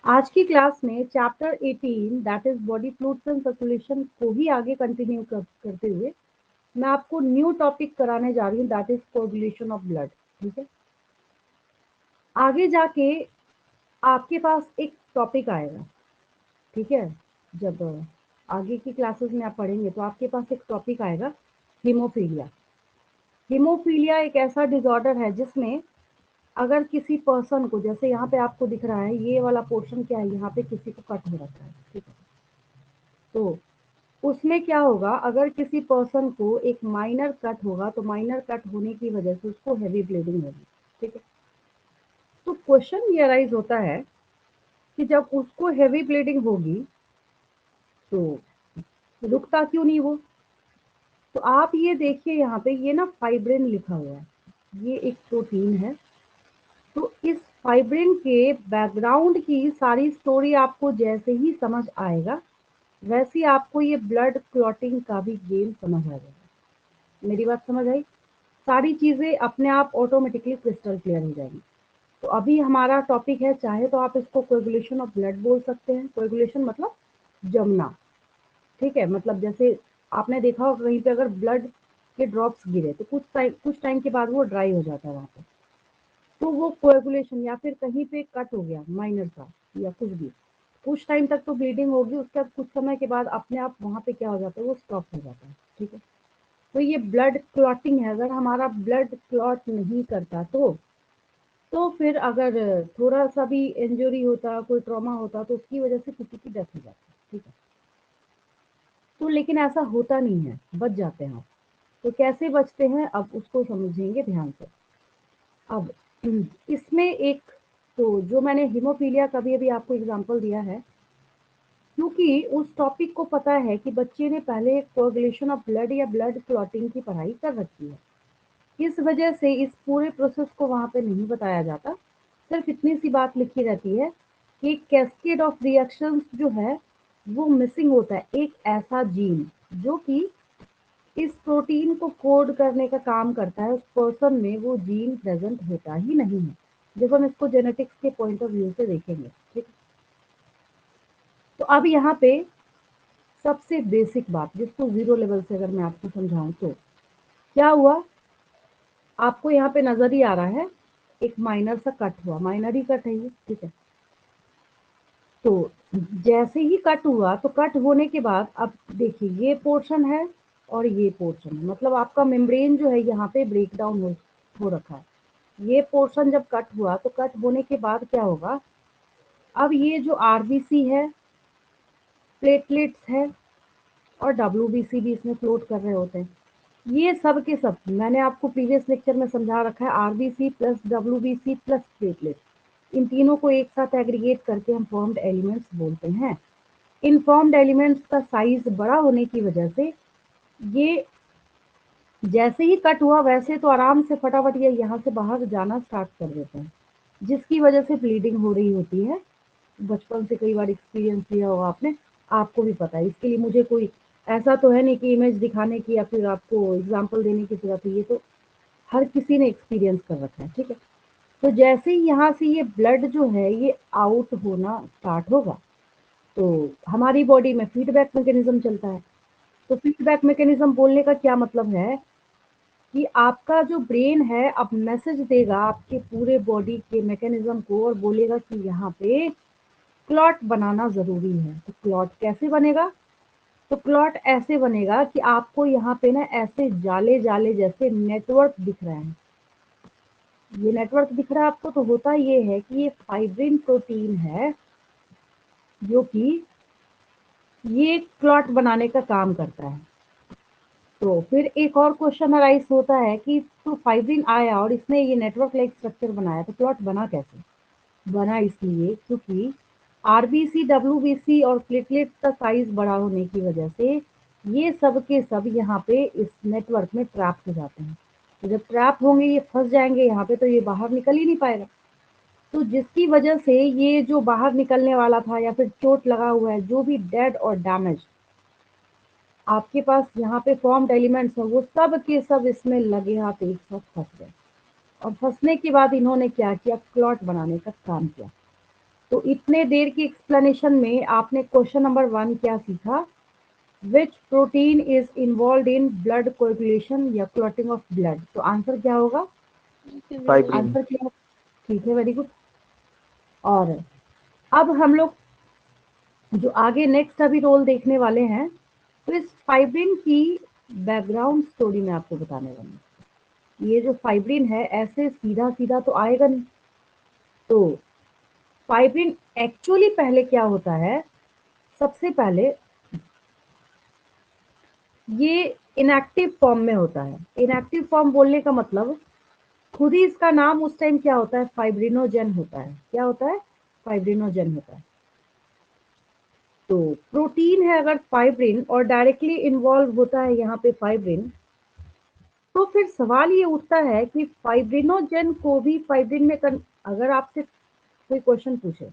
आज की क्लास में chapter 18 that is body fluids and circulation को ही आगे कंटिन्यू करते हुए मैं आपको न्यू टॉपिक कराने जा रही हूँ that is coagulation of blood. ठीक है, आगे जाके आपके पास एक टॉपिक आएगा। ठीक है, जब आगे की क्लासेस में आप पढ़ेंगे तो आपके पास एक टॉपिक आएगा हीमोफीलिया। हीमोफीलिया एक ऐसा डिसऑर्डर है जिसमें अगर किसी पर्सन को, जैसे यहाँ पे आपको दिख रहा है ये वाला पोर्शन क्या है, यहाँ पे किसी को कट हो रखा है। ठीक है, तो उसमें क्या होगा, अगर किसी पर्सन को एक माइनर कट होगा तो माइनर कट होने की वजह से उसको हैवी ब्लीडिंग होगी। ठीक है, तो क्वेश्चन ये अराइज होता है कि जब उसको हैवी ब्लीडिंग होगी तो रुकता क्यों नहीं वो। तो आप ये देखिए यहाँ पे ये ना फाइब्रिन लिखा हुआ है, ये एक प्रोटीन है। तो इस फाइब्रिन के बैकग्राउंड की सारी स्टोरी आपको जैसे ही समझ आएगा वैसे ही आपको ये ब्लड क्लॉटिंग का भी गेम समझ आ जाएगा। मेरी बात समझ आई? सारी चीज़ें अपने आप ऑटोमेटिकली क्रिस्टल क्लियर हो जाएंगी। तो अभी हमारा टॉपिक है, चाहे तो आप इसको कोएगुलेशन ऑफ ब्लड बोल सकते हैं। कोएगुलेशन मतलब जमना। ठीक है, मतलब जैसे आपने देखा होगा कहीं पे अगर ब्लड के ड्रॉप्स गिरे तो कुछ टाइम के बाद वो ड्राई हो जाता है वहाँ पे, तो वो कोएगुलेशन। या फिर कहीं पे कट हो गया माइनर सा या कुछ भी, कुछ टाइम तक तो ब्लीडिंग होगी, उसके बाद कुछ समय के बाद अपने आप वहाँ पे क्या हो जाता है, वो स्टॉप हो जाता है। ठीक है, तो ये ब्लड क्लॉटिंग है। अगर हमारा ब्लड क्लॉट नहीं करता तो फिर अगर थोड़ा सा भी इंजरी होता, कोई ट्रॉमा होता, तो उसकी वजह से किसी की डेथ हो जाती है। ठीक है, तो लेकिन ऐसा होता नहीं है, बच जाते हैं आप। तो कैसे बचते हैं अब उसको समझेंगे ध्यान से। अब इसमें एक, तो जो मैंने हीमोफीलिया का भी अभी आपको एग्जांपल दिया है, क्योंकि उस टॉपिक को पता है कि बच्चे ने पहले कोएगुलेशन ऑफ ब्लड या ब्लड क्लॉटिंग की पढ़ाई कर रखी है, इस वजह से इस पूरे प्रोसेस को वहाँ पे नहीं बताया जाता। सिर्फ इतनी सी बात लिखी रहती है कि कैस्केड ऑफ रिएक्शंस जो है वो मिसिंग होता है, एक ऐसा जीन जो कि इस प्रोटीन को कोड करने का काम करता है, उस पर्सन में वो जीन प्रेजेंट होता ही नहीं है। जब हम इसको जेनेटिक्स के पॉइंट ऑफ व्यू से देखेंगे। ठीक, तो अब यहाँ पे सबसे बेसिक बात जिसको जीरो लेवल से अगर मैं आपको समझाऊं तो क्या हुआ, आपको यहाँ पे नजर ही आ रहा है एक माइनर सा कट हुआ, माइनर ही कट है ये। ठीक है, तो जैसे ही कट हुआ तो कट होने के बाद अब देखिए ये पोर्शन है और ये पोर्शन है, मतलब आपका मेम्ब्रेन जो है यहाँ पे ब्रेक डाउन हो रखा है। ये पोर्शन जब कट हुआ तो कट होने के बाद क्या होगा, अब ये जो आरबीसी है, प्लेटलेट्स है और डब्ल्यूबीसी भी इसमें फ्लोट कर रहे होते हैं। ये सब के सब मैंने आपको प्रीवियस लेक्चर में समझा रखा है, RBC plus WBC plus platelet, इन तीनों को एक साथ एग्रीगेट करके हम फॉर्म्ड एलिमेंट्स बोलते हैं। इन फॉर्म्ड एलिमेंट्स का साइज बड़ा होने की वजह से ये जैसे ही कट हुआ वैसे तो आराम से फटाफट ये यहाँ से बाहर जाना स्टार्ट कर देते हैं, जिसकी वजह से ब्लीडिंग हो रही होती है। बचपन से कई बार एक्सपीरियंस लिया होगा आपने, आपको भी पता है। इसके लिए मुझे कोई ऐसा तो है नहीं कि इमेज दिखाने की या फिर आपको एग्जाम्पल देने की जरूरत है, ये तो हर किसी ने एक्सपीरियंस कर रखा है। ठीक है, तो जैसे ही यहाँ से ये ब्लड जो है ये आउट होना स्टार्ट होगा तो हमारी बॉडी में फीडबैक मैकेनिज्म चलता है। तो फीडबैक मैकेनिज्म बोलने का क्या मतलब है कि आपका जो ब्रेन है अब मैसेज देगा आपके पूरे बॉडी के मैकेनिज्म को और बोलेगा कि यहाँ पे क्लॉट बनाना जरूरी है। तो क्लॉट कैसे बनेगा, तो क्लॉट ऐसे बनेगा कि आपको यहाँ पे ना ऐसे जाले जाले जैसे नेटवर्क दिख रहे हैं। ये नेटवर्क दिख रहा है आपको, तो होता ये है कि ये फाइब्रिन प्रोटीन है जो कि ये क्लॉट बनाने का काम करता है। तो फिर एक और क्वेश्चन अराइज होता है कि तो फाइब्रिन आया और इसने ये नेटवर्क लाइक स्ट्रक्चर बनाया, तो क्लॉट बना कैसे? बना इसलिए क्योंकि आरबीसी, डब्ल्यूबीसी और प्लेटलेट का साइज बड़ा होने की वजह से ये सब के सब यहाँ पे इस नेटवर्क में ट्रैप हो जाते हैं। तो जब ट्रैप होंगे ये फंस जाएंगे यहाँ पे, तो ये बाहर निकल ही नहीं पाएगा। तो जिसकी वजह से ये जो बाहर निकलने वाला था या फिर चोट लगा हुआ है, जो भी डेड और डैमेज आपके पास यहाँ पे फॉर्म्ड एलिमेंट्स हैं, वो सब के सब इसमें लगे हाथ एक साथ फंस गए। और फंसने के बाद इन्होंने क्या किया, क्लॉट बनाने का काम किया। तो इतने देर की एक्सप्लेनेशन में आपने क्वेश्चन नंबर 1 क्या सीखा? विच protein is involve in blood coagulation या क्लॉटिंग ऑफ ब्लड? तो आंसर क्या होगा? फाइब्रिन। आंसर क्या? ठीक है, वेरी गुड। और अब हम लोग जो आगे नेक्स्ट अभी रोल देखने वाले हैं, तो इस फाइब्रिन की बैकग्राउंड स्टोरी मैं आपको बताने वाली हूँ। ये जो फाइब्रिन है ऐसे सीधा सीधा तो आएगा नहीं। तो फाइब्रिन एक्चुअली पहले क्या होता है? सबसे पहले ये इनएक्टिव फॉर्म में होता है। इनएक्टिव फॉर्म बोलने का मतलब खुद ही इसका नाम उस टाइम क्या होता है? फाइब्रिनोजेन होता है। क्या होता है? फाइब्रिनोजेन होता है। तो प्रोटीन है अगर फाइब्रिन और डायरेक्टली इन्वॉल्व होता है यहाँ पे फाइब्रिन, तो फिर सवाल ये उठता है कि फाइब्रिनोजेन को भी फाइब्रिन में अगर आपसे कोई क्वेश्चन पूछे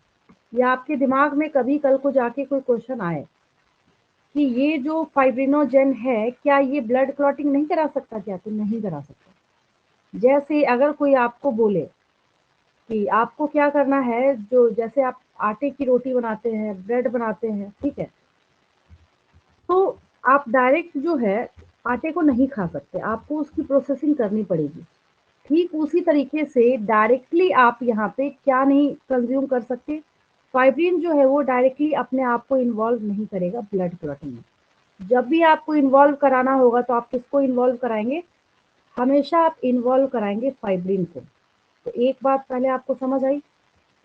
या आपके दिमाग में कभी कल को जाके कोई क्वेश्चन आए कि ये जो फाइब्रिनोजेन है क्या ये ब्लड क्लॉटिंग नहीं करा सकता? क्या? तो नहीं करा सकता। जैसे अगर कोई आपको बोले कि आपको क्या करना है, जो जैसे आप आटे की रोटी बनाते हैं, ब्रेड बनाते हैं, ठीक है, तो आप डायरेक्ट जो है आटे को नहीं खा सकते, आपको उसकी प्रोसेसिंग करनी पड़ेगी। ठीक उसी तरीके से डायरेक्टली आप यहाँ पे क्या नहीं कंज्यूम कर सकते? फाइब्रिन जो है वो डायरेक्टली अपने आप को इन्वॉल्व नहीं करेगा ब्लड क्लॉटिंग में। जब भी आपको इन्वॉल्व कराना होगा तो आप किसको इन्वॉल्व कराएंगे? हमेशा आप इन्वॉल्व कराएंगे फाइब्रिन को। तो एक बात पहले आपको समझ आई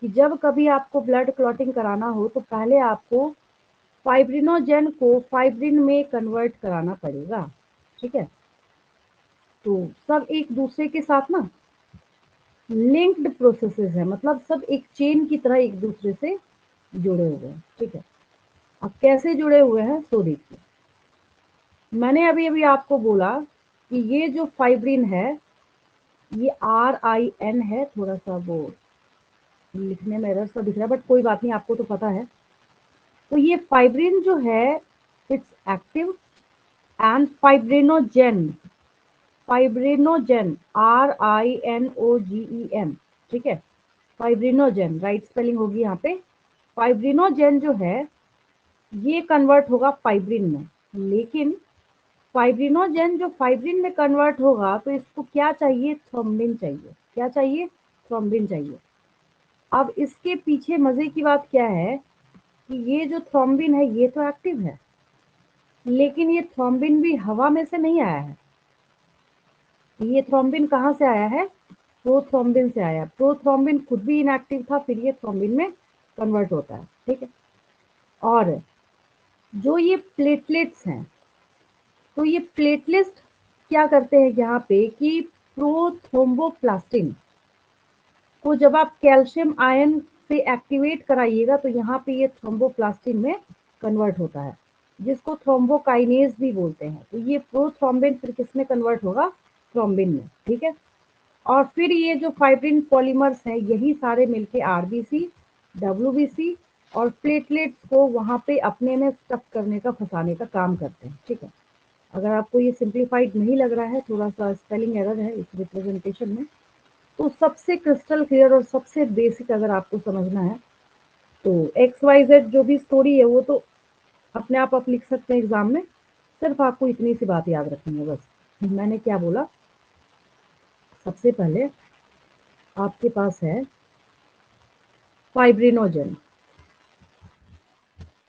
कि जब कभी आपको ब्लड क्लॉटिंग कराना हो तो पहले आपको फाइब्रिनोजेन को फाइब्रिन में कन्वर्ट कराना पड़ेगा। ठीक है, तो सब एक दूसरे के साथ ना लिंक्ड प्रोसेसेस है, मतलब सब एक चेन की तरह एक दूसरे से जुड़े हुए हैं। ठीक है, अब कैसे जुड़े हुए हैं तो देखिए, मैंने अभी अभी आपको बोला कि ये जो फाइब्रिन है ये RIN है, थोड़ा सा वो लिखने में एरर सा दिख रहा है बट कोई बात नहीं, आपको तो पता है। तो ये फाइब्रिन जो है it's active and fibrinogen, fibrinogen RINOGEN, ठीक है, फाइब्रिनोजेन राइट स्पेलिंग होगी यहाँ पे। फाइब्रिनोजेन जो है ये कन्वर्ट होगा फाइब्रिन में, लेकिन फाइब्रिनोजेन जो फाइब्रिन में कन्वर्ट होगा तो इसको क्या चाहिए? थ्रोम्बिन चाहिए। क्या चाहिए? थ्रोम्बिन चाहिए। अब इसके पीछे मजे की बात क्या है कि ये जो थ्रोम्बिन है ये तो एक्टिव है, लेकिन ये थ्रोम्बिन भी हवा में से नहीं आया है। ये थ्रोम्बिन कहाँ से आया है? प्रोथ्रोम्बिन से आया। प्रोथ्रोम्बिन खुद भी इनएक्टिव था, फिर ये थ्रोम्बिन में कन्वर्ट होता है। ठीक है, और जो ये प्लेटलेट्स हैं, तो ये प्लेटलेट्स क्या करते हैं यहाँ पे कि प्रोथ्रोम्बोप्लास्टिन को जब आप कैल्शियम आयन से एक्टिवेट कराइएगा तो यहाँ पे ये थ्रोम्बोप्लास्टिन में कन्वर्ट होता है, जिसको थ्रोम्बोकाइनेज भी बोलते हैं। तो ये प्रोथ्रोम्बिन फिर किस में कन्वर्ट होगा? थ्रोम्बिन में। ठीक है, और फिर ये जो फाइब्रिन पॉलीमर्स हैं यही सारे मिलके RBC, WBC और प्लेटलेट्स को वहाँ पे अपने में स्टफ करने का, फंसाने का काम करते हैं। ठीक है, अगर आपको ये सिंप्लीफाइड नहीं लग रहा है, थोड़ा सा स्पेलिंग एरर है इस रिप्रेजेंटेशन में, तो सबसे क्रिस्टल क्लियर और सबसे बेसिक अगर आपको समझना है तो XYZ जो भी स्टोरी है वो तो अपने आप लिख सकते हैं एग्जाम में। सिर्फ आपको इतनी सी बात याद रखनी है बस। मैंने क्या बोला? सबसे पहले आपके पास है फाइब्रिनोजेन।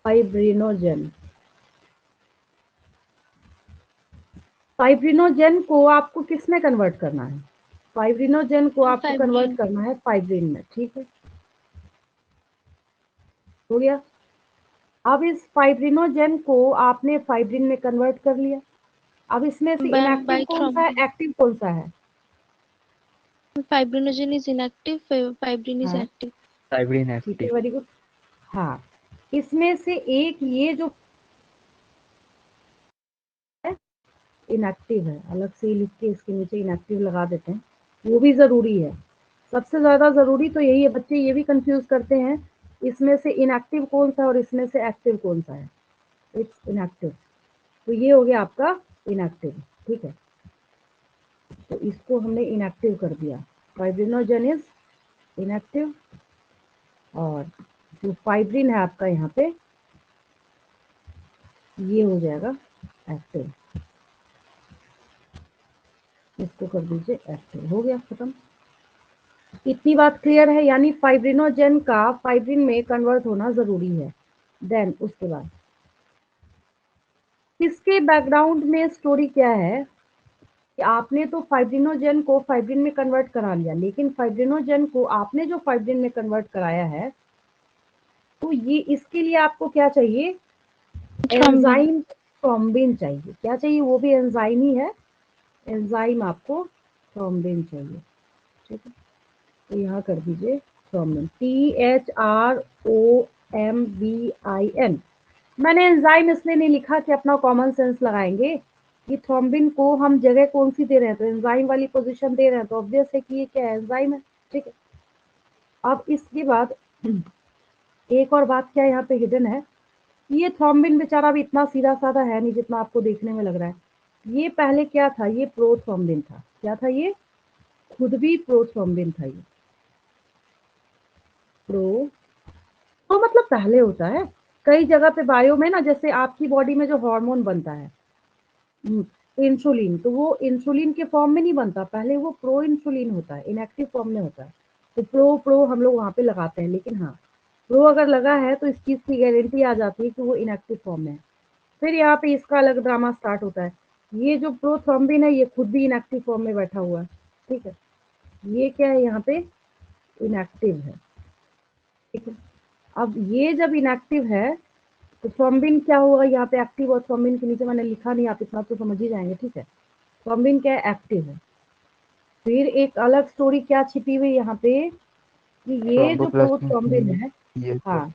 फाइब्रिनोजेन, फाइब्रिनोजेन को आपको किस में कन्वर्ट करना है? फाइब्रिनोजेन को आपको कन्वर्ट फाइब्रिन। करना है फाइब्रिन में। ठीक है, हो गया। अब इस फाइब्रिनोजेन को आपने फाइब्रिन में कन्वर्ट कर लिया। अब इसमें से इनएक्टिव बाय कौन सा है, थ्रोम्बिन। एक्टिव कौन सा है? Fibrinogen is inactive, fibrin is हाँ, एक्टिव। फाइब्रिन ठीक है, एक्टिव। Very good. हाँ, इसमें से एक ये जो है इनएक्टिव है, अलग से लिख के इसके नीचे इनएक्टिव लगा देते हैं, वो भी जरूरी है। सबसे ज्यादा जरूरी तो यही है, बच्चे ये भी कंफ्यूज करते हैं इसमें से इनएक्टिव कौन सा है और इसमें से एक्टिव कौन सा है। इट्स इनएक्टिव, तो ये हो गया आपका इनएक्टिव। ठीक है, तो इसको हमने इनएक्टिव कर दिया। फाइब्रिनोजेन इज इनएक्टिव और तो फाइब्रिन है आपका यहाँ पे, ये हो जाएगा एक्टिव, इसको कर दीजिए एक्टिव, हो गया खत्म। इतनी बात क्लियर है, यानी फाइब्रिनोजेन का फाइब्रिन में कन्वर्ट होना जरूरी है। देन उसके बाद इसके बैकग्राउंड में स्टोरी क्या है कि आपने तो फाइब्रिनोजेन को फाइब्रिन में कन्वर्ट करा लिया, लेकिन फाइब्रिनोजेन को आपने जो फाइब्रिन में कन्वर्ट कराया है, तो ये इसके लिए आपको क्या चाहिए, एंजाइम थ्रोम्बिन चाहिए। क्या चाहिए, वो भी एंजाइम ही है, एंजाइम आपको थ्रोम्बिन चाहिए। ठीक है, तो यहाँ कर दीजिए थ्रोम्बिन, THROMBIN। मैंने एंजाइम इसलिए नहीं लिखा कि अपना कॉमन सेंस लगाएंगे कि थ्रोम्बिन को हम जगह कौन सी दे रहे हैं, तो एंजाइम वाली पोजीशन दे रहे हैं, तो ऑब्वियस है कि ये क्या है, एंजाइम है। ठीक है, अब इसके बाद एक और बात क्या यहाँ पे हिडन है, ये थ्रोम्बिन बेचारा भी इतना सीधा साधा है नहीं जितना आपको देखने में लग रहा है। ये पहले क्या था, ये प्रोथ्रोम्बिन था। क्या था ये, खुद भी प्रोथ्रोम्बिन था। ये प्रो तो मतलब पहले होता है कई जगह पे बायो में ना, जैसे आपकी बॉडी में जो हार्मोन बनता है इंसुलिन, तो वो इंसुलिन के फॉर्म में नहीं बनता, पहले वो प्रो इंसुलिन होता है, इनएक्टिव फॉर्म में होता है। तो प्रो प्रो हम लोग वहां पे लगाते हैं, लेकिन हाँ प्रो अगर लगा है तो इस चीज की गारंटी आ जाती है कि वो इनएक्टिव फॉर्म में है। फिर यहाँ पे इसका अलग ड्रामा स्टार्ट होता है। ये जो प्रोथ्रोम्बिन है ये खुद भी इनएक्टिव फॉर्म में बैठा हुआ है। ठीक है, ये क्या है, यहाँ पे इनएक्टिव है। ठीक है, अब ये जब इनएक्टिव है तो थ्रोम्बिन क्या होगा, यहाँ पे एक्टिव और थ्रोम्बिन के नीचे मैंने लिखा नहीं, आप इतना तो समझ ही जाएंगे। ठीक है, थ्रोम्बिन क्या है, एक्टिव है। फिर एक अलग स्टोरी क्या छिपी हुई यहाँ पे कि ये जो थ्रोम्बोप्लास्टिन प्रोथ्रोम्बिन है, ये हाँ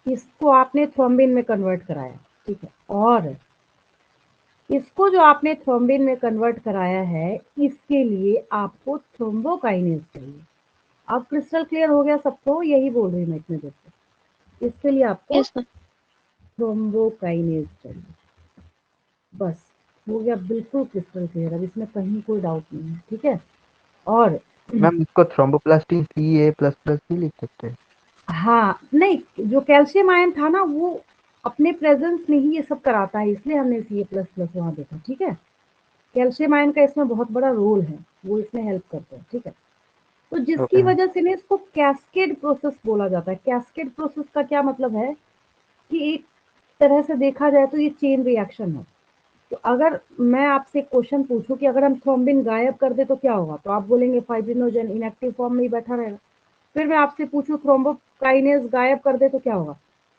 इसको आपने थ्रोम्बिन में कन्वर्ट कराया। ठीक है, और इसको जो आपने थ्रोम्बिन में कन्वर्ट कराया है, इसके लिए आपको थ्रोम्बोकाइनेज चाहिए। अब क्रिस्टल क्लियर हो गया सबको, यही बोल रही हूँ मैं इतने देर से। इसके लिए आपको Yes, ma'am. थ्रोम्बोकाइनेज चाहिए, बस हो गया बिल्कुल क्रिस्टल क्लियर। अब इसमें कहीं कोई डाउट नहीं है। ठीक है, और मैम इसको थ्रोम्बोप्लास्टिन CA++ भी लिख सकते हैं। हाँ नहीं, जो कैल्शियम आयन था ना वो अपने प्रेजेंस में ही ये सब कराता है, इसलिए हमने Ca++ वहां देखा। ठीक है, कैल्शियम आयन का इसमें बहुत बड़ा रोल है, वो इसमें हेल्प करते हैं। ठीक है, तो जिसकी ओके मैम। वजह से ना इसको कैस्केड प्रोसेस बोला जाता है। कैस्केड प्रोसेस का क्या मतलब है कि एक तरह से देखा जाए तो ये चेन रिएक्शन है। तो अगर मैं आपसे क्वेश्चन पूछूं कि अगर हम थ्रोम्बिन गायब कर दे तो क्या होगा, तो आप बोलेंगे फाइब्रिनोजन इनएक्टिव फॉर्म में ही बैठा रहेगा। फिर मैं आपसे पूछूं थ्रोम्बोकाइनेज गायब कर दे तो क्या होगा,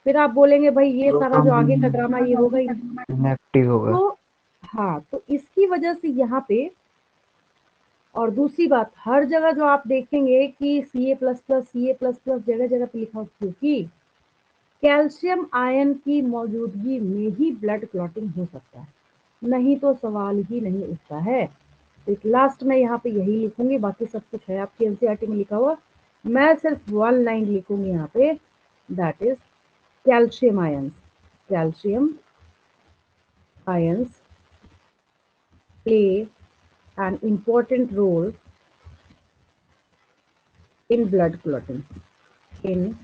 फिर आप बोलेंगे भाई ये सारा जो आगे का ड्रामा ये होगा ही। इनएक्टिव होगा। तो हाँ, तो इसकी वजह से यहाँ पे, और दूसरी बात हर जगह जो आप देखेंगे कि Ca++ जगह जगह पे लिखा हो, क्योंकि कैल्शियम आयन की मौजूदगी में ही ब्लड क्लॉटिंग हो सकता है, नहीं तो सवाल ही नहीं उठता है। एक लास्ट में यहाँ पे यही लिखूंगी, बाकी सब कुछ है आपकी एनसीईआरटी में लिखा हुआ। मैं सिर्फ 1 लाइन लिखूंगी यहाँ पे, that is calcium ions. Calcium ions play N important role in blood clotting, in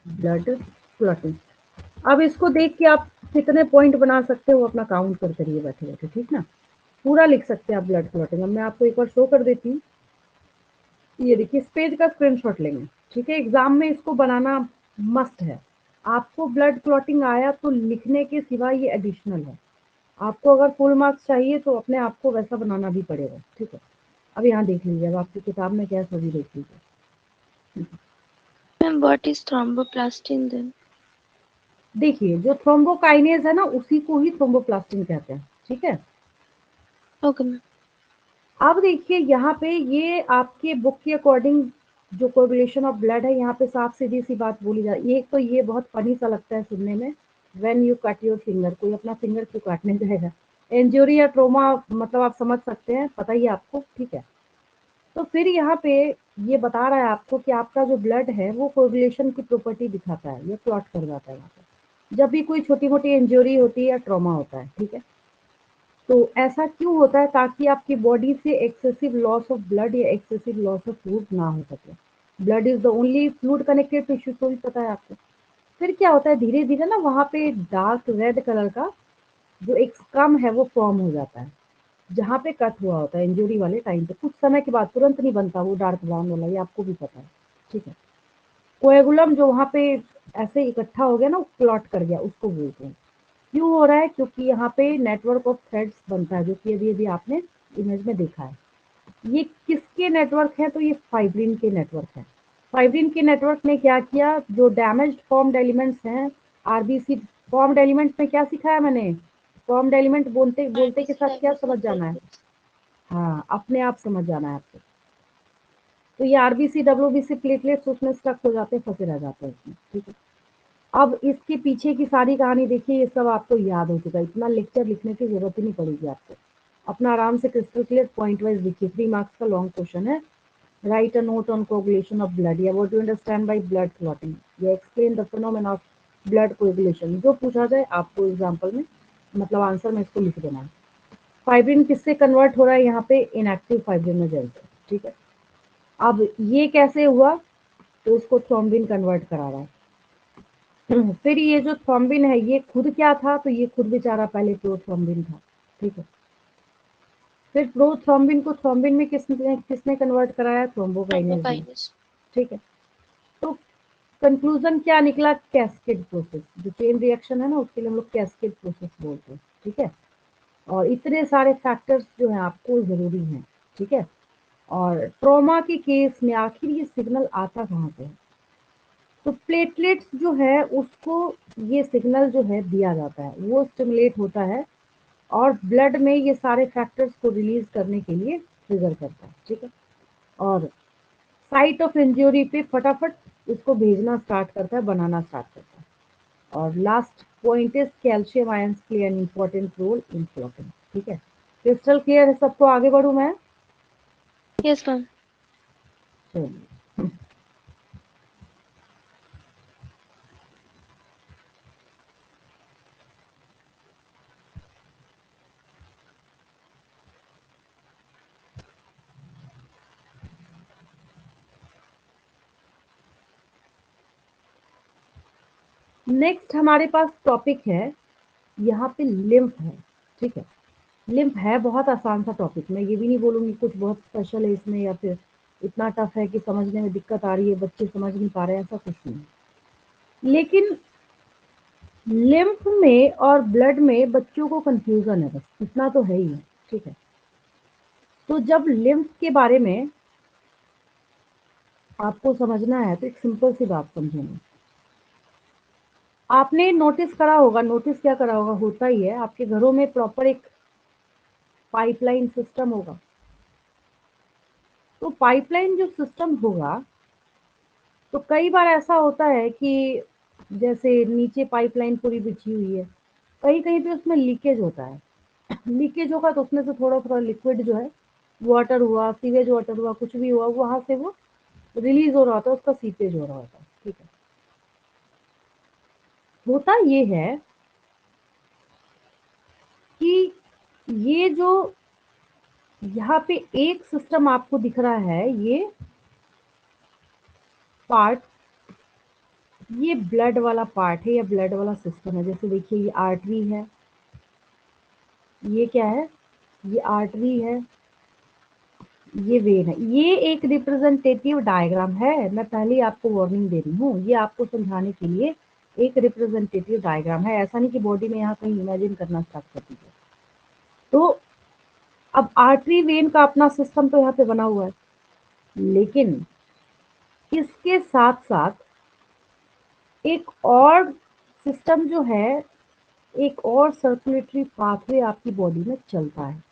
blood clotting। अब इसको देख के आप कितने पॉइंट बना सकते हो अपना काउंट कर करिए बैठे बैठे। ठीक ना, पूरा लिख सकते हैं आप ब्लड क्लॉटिंग। अब मैं आपको एक बार शो कर देती हूँ, ये देखिए इस पेज का स्क्रीनशॉट लेंगे। ठीक है, एग्जाम में इसको बनाना मस्ट है। आपको ब्लड क्लॉटिंग आया तो लिखने के सिवा ये एडिशनल है। आपको अगर फुल मार्क्स चाहिए तो अपने आप को वैसा बनाना भी पड़ेगा। ठीक है, अब यहाँ देख लीजिए, अब आपकी किताब में क्या है सभी देख लीजिए। Ma'am, what is thromboplastin then? देखिए जो थ्रोम्बोकाइनेज है ना, उसी को ही थ्रोम्बोप्लास्टिन कहते हैं। ठीक है, Okay, ma'am. अब देखिए यहाँ पे ये आपके बुक के अकॉर्डिंग जो कोगुलेशन ऑफ ब्लड है, यहाँ पे साफ सीधी सी बात बोली जाए। ये तो ये बहुत फनी सा लगता है सुनने में, when you cut your finger, कोई अपना फिंगर क्यों काटने जाएगा। इंजरी या ट्रोमा मतलब आप समझ सकते हैं, पता ही है आपको। ठीक है, तो फिर यहाँ पे ये बता रहा है आपको कि आपका जो ब्लड है वो कोगुलेशन की प्रॉपर्टी दिखाता है, ये क्लॉट कर जाता है यहाँ पे जब भी कोई छोटी मोटी इंजरी होती है या ट्रॉमा होता है। ठीक है, तो ऐसा क्यों होता है? ताकि आपकी बॉडी से एक्सेसिव लॉस ऑफ ब्लड या एक्सेसिव लॉस ऑफ फ्लूइड ना हो सके। Blood is the only fluid connected tissue, तो भी पता है आपको। फिर क्या होता है, धीरे धीरे ना वहाँ पे डार्क रेड कलर का जो एक स्कम है वो फॉर्म हो जाता है, जहाँ पे कट हुआ होता है इंजरी वाले टाइम पे। कुछ समय के बाद, तुरंत नहीं बनता वो डार्क ब्राउन वाला, ये आपको भी पता है, ठीक है। कोएगुलम जो वहाँ पे ऐसे इकट्ठा हो गया ना, क्लॉट कर गया, उसको बोलते हैं। क्यों हो रहा है? क्योंकि यहाँ पे नेटवर्क ऑफ थ्रेड्स बनता है, जो कि अभी अभी आपने इमेज में देखा है। ये किसके नेटवर्क है? तो ये फाइब्रिन के नेटवर्क है। फाइब्रिन के नेटवर्क ने क्या किया, जो डैमेज्ड फॉर्म्ड एलिमेंट्स हैं, आरबीसी फॉर्म्ड एलिमेंट्स में क्या सिखाया मैंने? फॉर्म्ड एलिमेंट बोलते बोलते के साथ क्या समझ जाना है? हाँ, अपने आप समझ जाना है आपको। तो ये आरबीसी डब्ल्यूबीसी प्लेटलेट्स उसमें स्टक हो जाते हैं, फंसे रह जाते हैं उसमें, ठीक है। अब इसके पीछे की सारी कहानी देखिए, ये सब आपको याद हो चुका है, इतना लेक्चर लिखने की जरूरत ही नहीं पड़ेगी आपको। अपना आराम से क्रिस्टल क्लियर पॉइंट वाइज लिखिए। 3 मार्क्स का लॉन्ग क्वेश्चन है। Write a note on coagulation of blood, या what do you understand by blood clotting, या explain the phenomena of blood coagulation. जो पूछा जाए आपको एग्जाम्पल में, मतलब आंसर में इसको लिख देना है। फाइब्रिन किससे कन्वर्ट हो रहा है यहाँ पे? इनएक्टिव फाइब्रिनोजेन से, ठीक है। अब ये कैसे हुआ? तो इसको थ्रोम्बिन कन्वर्ट करा रहा है। फिर ये जो थ्रोम्बिन है, ये खुद क्या था? तो ये खुद बेचारा पहले प्रोथ्रोम्बिन था, ठीक है। फिर प्रोथ्रोम्बिन को थ्रोम्बिन में किसने किसने कन्वर्ट कराया? थ्रोम्बोकाइनेज ने, थ्रोम्बोकाइनेस। ठीक है। तो कंक्लूजन क्या निकला? Cascade process. जो चेन रिएक्शन है ना, उसके लिए हम लोग कैस्केड प्रोसेस बोलते हैं, ठीक है। और इतने सारे फैक्टर्स जो है आपको जरूरी हैं, ठीक है। और ट्रॉमा के केस में आखिर ये सिग्नल आता कहाँ से है? तो प्लेटलेट्स जो है उसको ये सिग्नल जो है दिया जाता है, वो स्टिमुलेट होता है और ब्लड में ये सारे फैक्टर्स को रिलीज करने के लिए ट्रिगर करता है, ठीक है। और साइट ऑफ इंजरी पे फटाफट इसको भेजना स्टार्ट करता है, बनाना स्टार्ट करता है। और last point is calcium ions play an important role in clotting, ठीक है। क्रिस्टल क्लियर है सबको? आगे बढ़ूं मैं? Yes, ma'am. चलिए, नेक्स्ट हमारे पास टॉपिक है यहाँ पे लिम्फ है, ठीक है। लिम्फ है बहुत आसान सा टॉपिक, मैं ये भी नहीं बोलूंगी कुछ बहुत स्पेशल है इसमें, या फिर इतना टफ है कि समझने में दिक्कत आ रही है, बच्चे समझ नहीं पा रहे हैं, ऐसा कुछ नहीं। लेकिन लिम्फ में और ब्लड में बच्चों को कंफ्यूजन है, बस इतना तो है ही है, ठीक है। तो जब लिम्फ के बारे में आपको समझना है तो एक सिंपल सी बात समझेंगे। आपने नोटिस करा होगा, नोटिस क्या करा होगा, होता ही है आपके घरों में प्रॉपर एक पाइपलाइन सिस्टम होगा। तो पाइपलाइन जो सिस्टम होगा, तो कई बार ऐसा होता है कि जैसे नीचे पाइपलाइन पूरी बिछी हुई है, कहीं कहीं पे उसमें लीकेज होता है। लीकेज होगा तो उसमें से थोड़ा थोड़ा लिक्विड जो है, वाटर हुआ, सीवेज वाटर हुआ, कुछ भी हुआ, वहां से वो रिलीज हो रहा होता है, उसका सीपेज हो रहा होता है, ठीक है। होता ये है कि ये जो यहाँ पे एक सिस्टम आपको दिख रहा है, ये पार्ट, ये ब्लड वाला पार्ट है या ब्लड वाला सिस्टम है। जैसे देखिए ये आर्टरी है, ये क्या है, ये आर्टरी है, ये वेन है। ये एक रिप्रेजेंटेटिव डायग्राम है, मैं पहले ही आपको वार्निंग दे रही हूँ, ये आपको समझाने के लिए एक रिप्रेजेंटेटिव डायग्राम है, ऐसा नहीं कि बॉडी में यहाँ कहीं इमेजिन करना स्टार्ट कर दीजिए। तो अब आर्टरी वेन का अपना सिस्टम तो यहाँ पे बना हुआ है, लेकिन इसके साथ साथ एक और सिस्टम जो है, एक और सर्कुलेटरी पाथवे आपकी बॉडी में चलता है।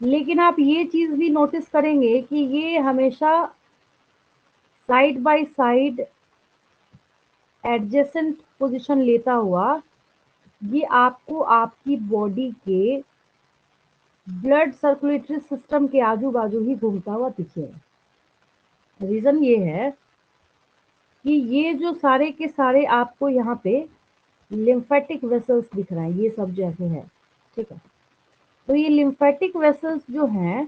लेकिन आप ये चीज भी नोटिस करेंगे कि ये हमेशा side by side adjacent position लेता हुआ, ये आपको आपकी बॉडी के ब्लड सर्कुलेटरी सिस्टम के आजू बाजू ही घूमता हुआ दिखेगा। रीजन ये है कि ये जो सारे के सारे आपको यहाँ पे लिम्फेटिक वेसल्स दिख रहे हैं, ये सब जैसे है, ठीक है। तो ये लिम्फेटिक वेसल्स जो हैं,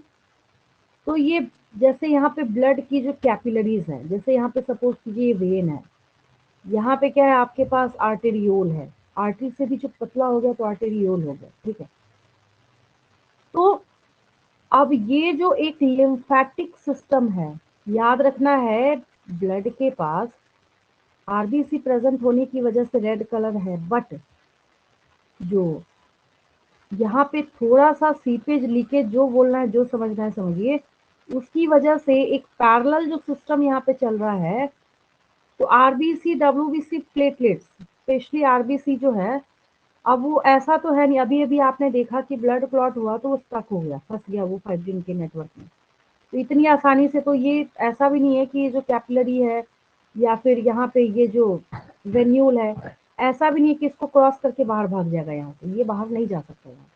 तो ये जैसे यहाँ पे ब्लड की जो कैपिलरीज हैं, जैसे यहाँ पे सपोज कीजिए ये वेन है, यहाँ पे क्या है आपके पास आर्टेरियोल है, आर्टरी से भी जो पतला हो गया तो आर्टेरियोल हो गया, ठीक है। तो अब ये जो एक लिम्फेटिक सिस्टम है, याद रखना है ब्लड के पास आरबीसी प्रेजेंट होने की वजह से रेड कलर है, बट जो यहाँ पे थोड़ा सा सीपेज लीकेज, जो बोलना है जो समझना है समझिए, उसकी वजह से एक पैरेलल जो सिस्टम यहाँ पे चल रहा है, तो RBC WBC platelets, specially RBC जो है, अब वो ऐसा तो है नहीं, अभी अभी आपने देखा कि ब्लड क्लॉट हुआ तो वो स्टक हो गया, फंस गया वो फाइब्रिन के नेटवर्क में। तो इतनी आसानी से तो ये ऐसा भी नहीं है कि ये जो कैपिलरी है या फिर यहाँ पे ये जो वेन्यूल है, ऐसा भी नहीं है कि इसको क्रॉस करके बाहर भाग जाएगा, यहाँ से ये बाहर नहीं जा सकता यहाँ पे।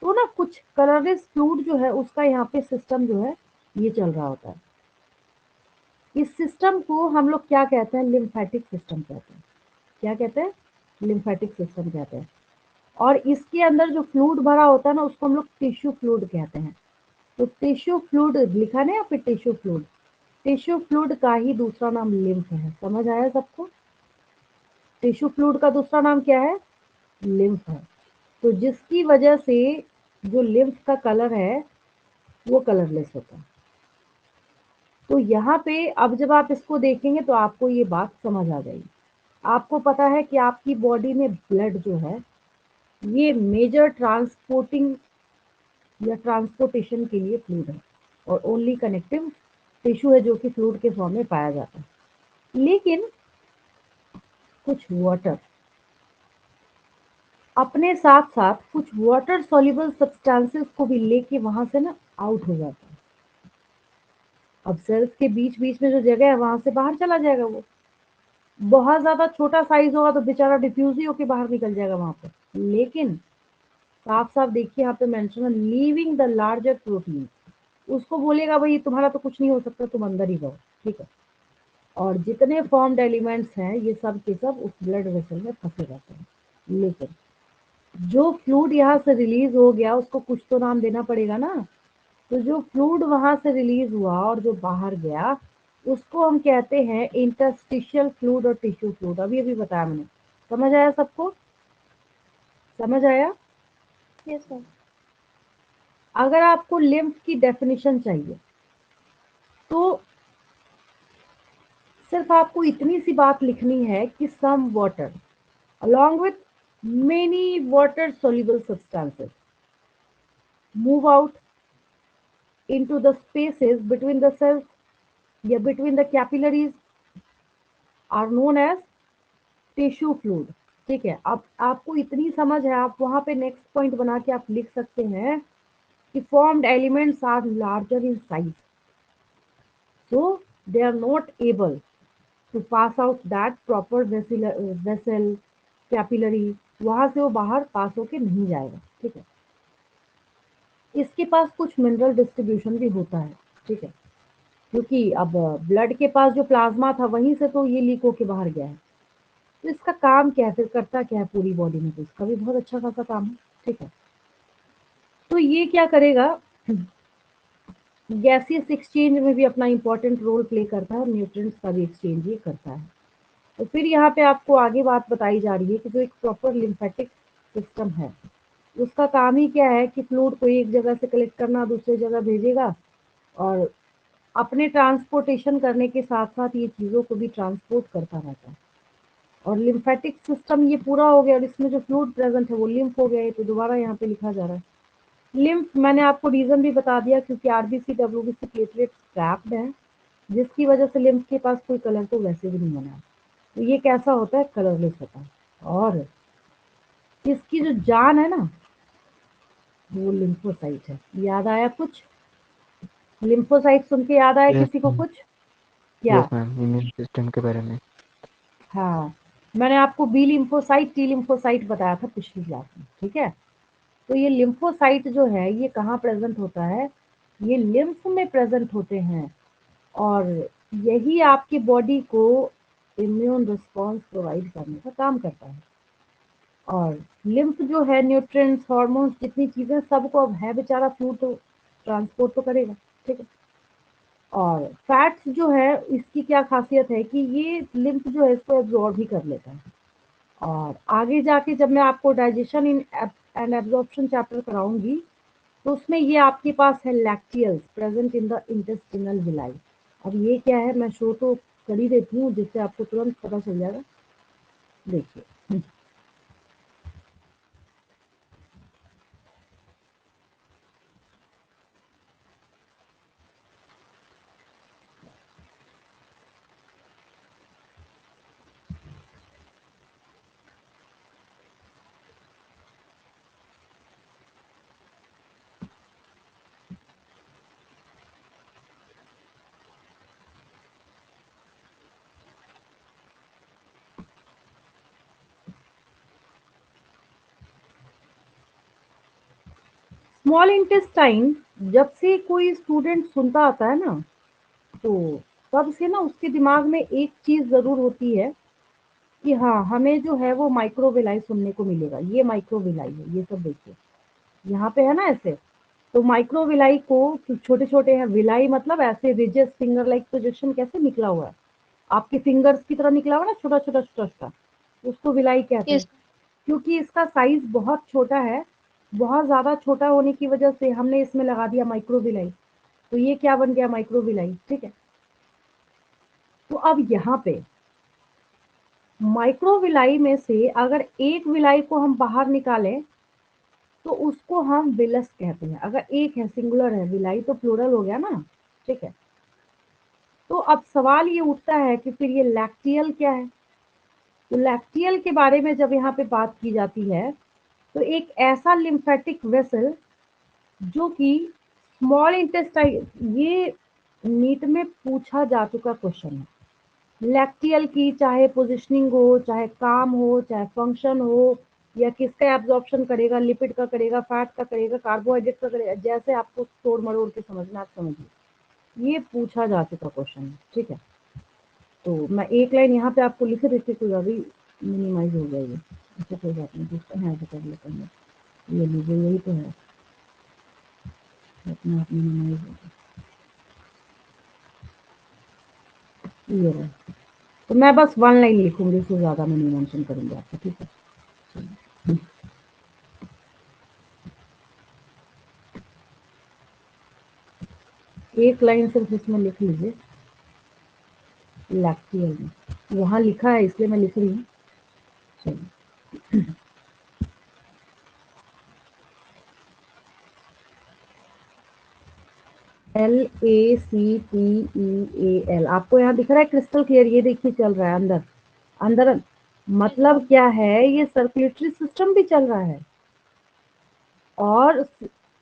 तो ना कुछ कलरलेस फ्लूइड जो है उसका यहाँ पे सिस्टम जो है ये चल रहा होता है। इस सिस्टम को हम लोग क्या कहते हैं? लिम्फेटिक सिस्टम कहते हैं। क्या कहते हैं? लिम्फेटिक सिस्टम कहते हैं। और इसके अंदर जो फ्लूइड भरा होता है ना, उसको हम लोग टिश्यू फ्लूइड कहते हैं। तो टिश्यू फ्लूइड लिखा नहीं, या फिर टिश्यू फ्लूइड, टिश्यू फ्लूइड का ही दूसरा नाम लिम्फ है। समझ आया सबको? टिश्यू फ्लूइड का दूसरा नाम क्या है? लिम्फ है। तो जिसकी वजह से जो लिम्फ का कलर है वो कलरलेस होता है। तो यहाँ पे अब जब आप इसको देखेंगे तो आपको ये बात समझ आ जाएगी। आपको पता है कि आपकी बॉडी में ब्लड जो है ये मेजर ट्रांसपोर्टिंग या ट्रांसपोर्टेशन के लिए फ्लूइड है, और ओनली कनेक्टिव टिश्यू है जो कि फ्लूइड के फॉर्म में पाया जाता है। लेकिन कुछ वाटर अपने साथ साथ कुछ वाटर सॉल्युबल सब्सटेंसेस को भी लेके वहां से ना आउट हो जाता है। अब सेल्स के बीच बीच में जो जगह है वहां से बाहर चला जाएगा। वो बहुत ज्यादा छोटा साइज होगा तो बेचारा डिफ्यूज ही होके बाहर निकल जाएगा वहां पे। लेकिन साफ साफ देखिए यहाँ पे मेंशन है लीविंग द लार्जर प्रोटीन, उसको बोलेगा भाई तुम्हारा तो कुछ नहीं हो सकता, तुम अंदर ही रहो, ठीक है। और जितने फॉर्म्ड एलिमेंट्स हैं ये सब के सब उस ब्लड वेसल में फंसे रहते हैं। लेकिन जो फ्लूइड यहाँ से रिलीज हो गया उसको कुछ तो नाम देना पड़ेगा ना। तो जो फ्लूइड वहां से रिलीज हुआ और जो बाहर गया उसको हम कहते हैं इंटरस्टिशियल फ्लूइड और टिश्यू फ्लूइड। अभी अभी बताया मैंने। समझ आया सबको? समझ आया? Yes, ma'am. अगर आपको लिम्फ की डेफिनेशन चाहिए तो सिर्फ आपको इतनी सी बात लिखनी है कि some water along with many water soluble substances move out into the spaces between the cells या between the capillaries are known as tissue fluid। ठीक है, अब आपको इतनी समझ है, आप वहां पे नेक्स्ट पॉइंट बना के आप लिख सकते हैं कि formed elements are larger in size, so they are not able to pass out that proper vessel capillary, वहां से वो बाहर पास होके नहीं जाएगा, ठीक है। इसके पास कुछ मिनरल डिस्ट्रीब्यूशन भी होता है, ठीक है, क्योंकि अब ब्लड के पास जो प्लाज्मा था वहीं से तो ये लीक होके बाहर गया है। तो इसका काम क्या है, फिर करता क्या है पूरी बॉडी में? तो इसका भी बहुत अच्छा खासा काम है, ठीक है। तो ये क्या करेगा, गैसियस एक्सचेंज में भी अपना इंपॉर्टेंट रोल प्ले करता है और न्यूट्रिएंट्स का भी एक्सचेंज ये करता है। तो फिर यहाँ पे आपको आगे बात बताई जा रही है कि जो एक प्रॉपर लिम्फेटिक सिस्टम है उसका काम ही क्या है कि फ्लूइड को एक जगह से कलेक्ट करना, दूसरी जगह भेजेगा, और अपने ट्रांसपोर्टेशन करने के साथ साथ ये चीज़ों को भी ट्रांसपोर्ट करता रहता है। और लिम्फेटिक सिस्टम ये पूरा हो गया और इसमें जो फ्लूइड प्रेजेंट है वो लिम्फ हो गया है। तो दोबारा यहाँ पे लिखा जा रहा है लिम्फ। मैंने आपको रीजन भी बता दिया, क्योंकि आरबीसी डब्ल्यूबीसी प्लेटलेट ट्रैप्ड है, जिसकी वजह से लिम्फ के पास कोई कलर तो वैसे भी नहीं बना। तो ये कैसा होता है? कलरलेस होता है। और इसकी जो जान है ना वो लिम्फोसाइट है। याद आया कुछ? लिम्फोसाइट सुन के याद आया यस किसी को मैम। कुछ? क्या? यस मैम, इम्यून सिस्टम के बारे में। हाँ, मैंने आपको बी लिम्फोसाइट टी लिम्फोसाइट बताया था पिछली क्लास में, ठीक है। तो ये लिम्फोसाइट जो है ये कहाँ प्रेजेंट होता है? ये लिम्फ में प्रेजेंट होते हैं, और यही आपकी बॉडी को इम्यून रिस्पॉन्स प्रोवाइड करने का काम करता है। और लिम्फ जो है न्यूट्रिएंट्स, हार्मोन्स, जितनी चीजें सबको अब है बेचारा फ्लूइड तो ट्रांसपोर्ट तो करेगा, ठीक है। और फैट्स जो है इसकी क्या खासियत है कि ये लिम्फ जो है इसको एब्जॉर्ब ही कर लेता है। और आगे जाके जब मैं आपको digestion in and absorption chapter कराऊंगी तो उसमें ये आपके पास है lacteals present in the intestinal villi. अब ये क्या है मैं शो तो कर ही देती हूँ जिससे आपको तुरंत पता चल जाएगा। देखिए स्मॉल इंटेस्टाइन जब से कोई स्टूडेंट सुनता आता है ना तो तब से ना उसके दिमाग में एक चीज जरूर होती है कि हाँ हमें जो है वो माइक्रोविलाई सुनने को मिलेगा। ये माइक्रोविलाई है, ये सब देखिए यहाँ पे है ना ऐसे। तो माइक्रोविलाई को छोटे छोटे हैं, विलाई मतलब ऐसे रिजेस फिंगर लाइक प्रोजेक्शन कैसे निकला हुआ है, आपके फिंगर्स की तरह निकला हुआ ना छोटा छोटा छोटा छोटा, उसको विलाई कहते हैं। Yes. क्योंकि इसका साइज बहुत छोटा है, बहुत ज्यादा छोटा होने की वजह से हमने इसमें लगा दिया माइक्रोविलाई, तो ये क्या बन गया माइक्रोविलाई, ठीक है। तो अब यहाँ पे माइक्रोविलाई में से अगर एक विलाई को हम बाहर निकालें तो उसको हम विलस कहते हैं। अगर एक है सिंगुलर है, विलाई तो प्लूरल हो गया ना, ठीक है। तो अब सवाल ये उठता है कि फिर ये लैक्टियल क्या है। तो लैक्टियल के बारे में जब यहाँ पे बात की जाती है तो एक ऐसा लिम्फेटिक वेसल जो कि स्मॉल इंटेस्टाइन, ये नीट में पूछा जा चुका क्वेश्चन है। लैक्टियल की चाहे पोजिशनिंग हो, चाहे काम हो, चाहे फंक्शन हो, या किसका एब्जॉर्प्शन करेगा, लिपिड का करेगा, फैट का करेगा, कार्बोहाइड्रेट का करेगा, जैसे आपको तोड़ मरोड़ के समझना आप समझिए, ये पूछा जा चुका क्वेश्चन है, ठीक है। तो मैं एक लाइन यहाँ पे आपको लिख देती कोई अभी मिनिमाइज हो जाएगी, अच्छा कोई बात नहीं, दूसरा है तो कर लेते हैं, ये लीजिए यही तो है, अपने आप मिनिमाइज हो गया, ये रहा। तो मैं बस वन लाइन लिखूंगी, इससे ज्यादा मैं नहीं मेंशन करूंगी आपको, ठीक है। एक लाइन सिर्फ इसमें लिख लीजिए लैक्टियल में, वहां लिखा है इसलिए मैं लिख रही हूँ। चलिए LACTEAL आपको यहाँ दिख रहा है क्रिस्टल क्लियर, ये देखिए चल रहा है अंदर अंदर, मतलब क्या है ये सर्कुलेटरी सिस्टम भी चल रहा है। और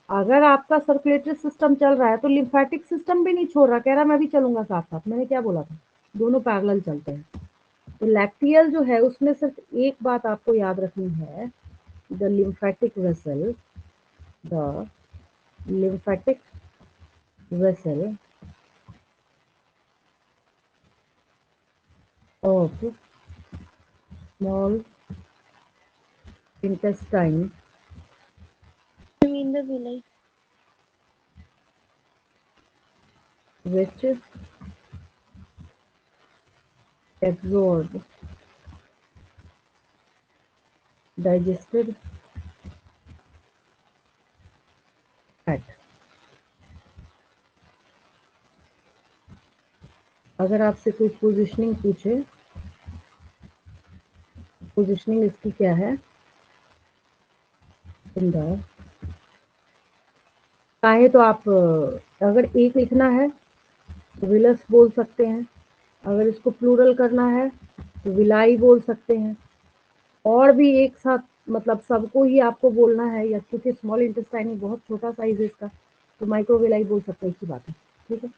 अगर आपका सर्कुलेटरी सिस्टम चल रहा है तो लिम्फेटिक सिस्टम भी नहीं छोड़ रहा, कह रहा मैं भी चलूंगा साथ साथ, मैंने क्या बोला था, दोनों पैरेलल चलते हैं। तो लैक्टियल जो है उसमें सिर्फ एक बात आपको याद रखनी है, the lymphatic vessel, the lymphatic vessel of small intestine I mean the villi. which absorb digested fat। अगर आपसे कोई पोजिशनिंग पूछे, पोजिशनिंग इसकी क्या है, इन द, चाहे तो आप अगर एक लिखना है तो विलस बोल सकते हैं, अगर इसको प्लूरल करना है तो विलाई बोल सकते हैं, और भी एक साथ मतलब सबको ही आपको बोलना है, या क्योंकि स्मॉल इंटेस्टाइन बहुत छोटा साइज है इसका तो माइक्रोविलाई बोल सकते हैं, एक ही बात है, ठीक है।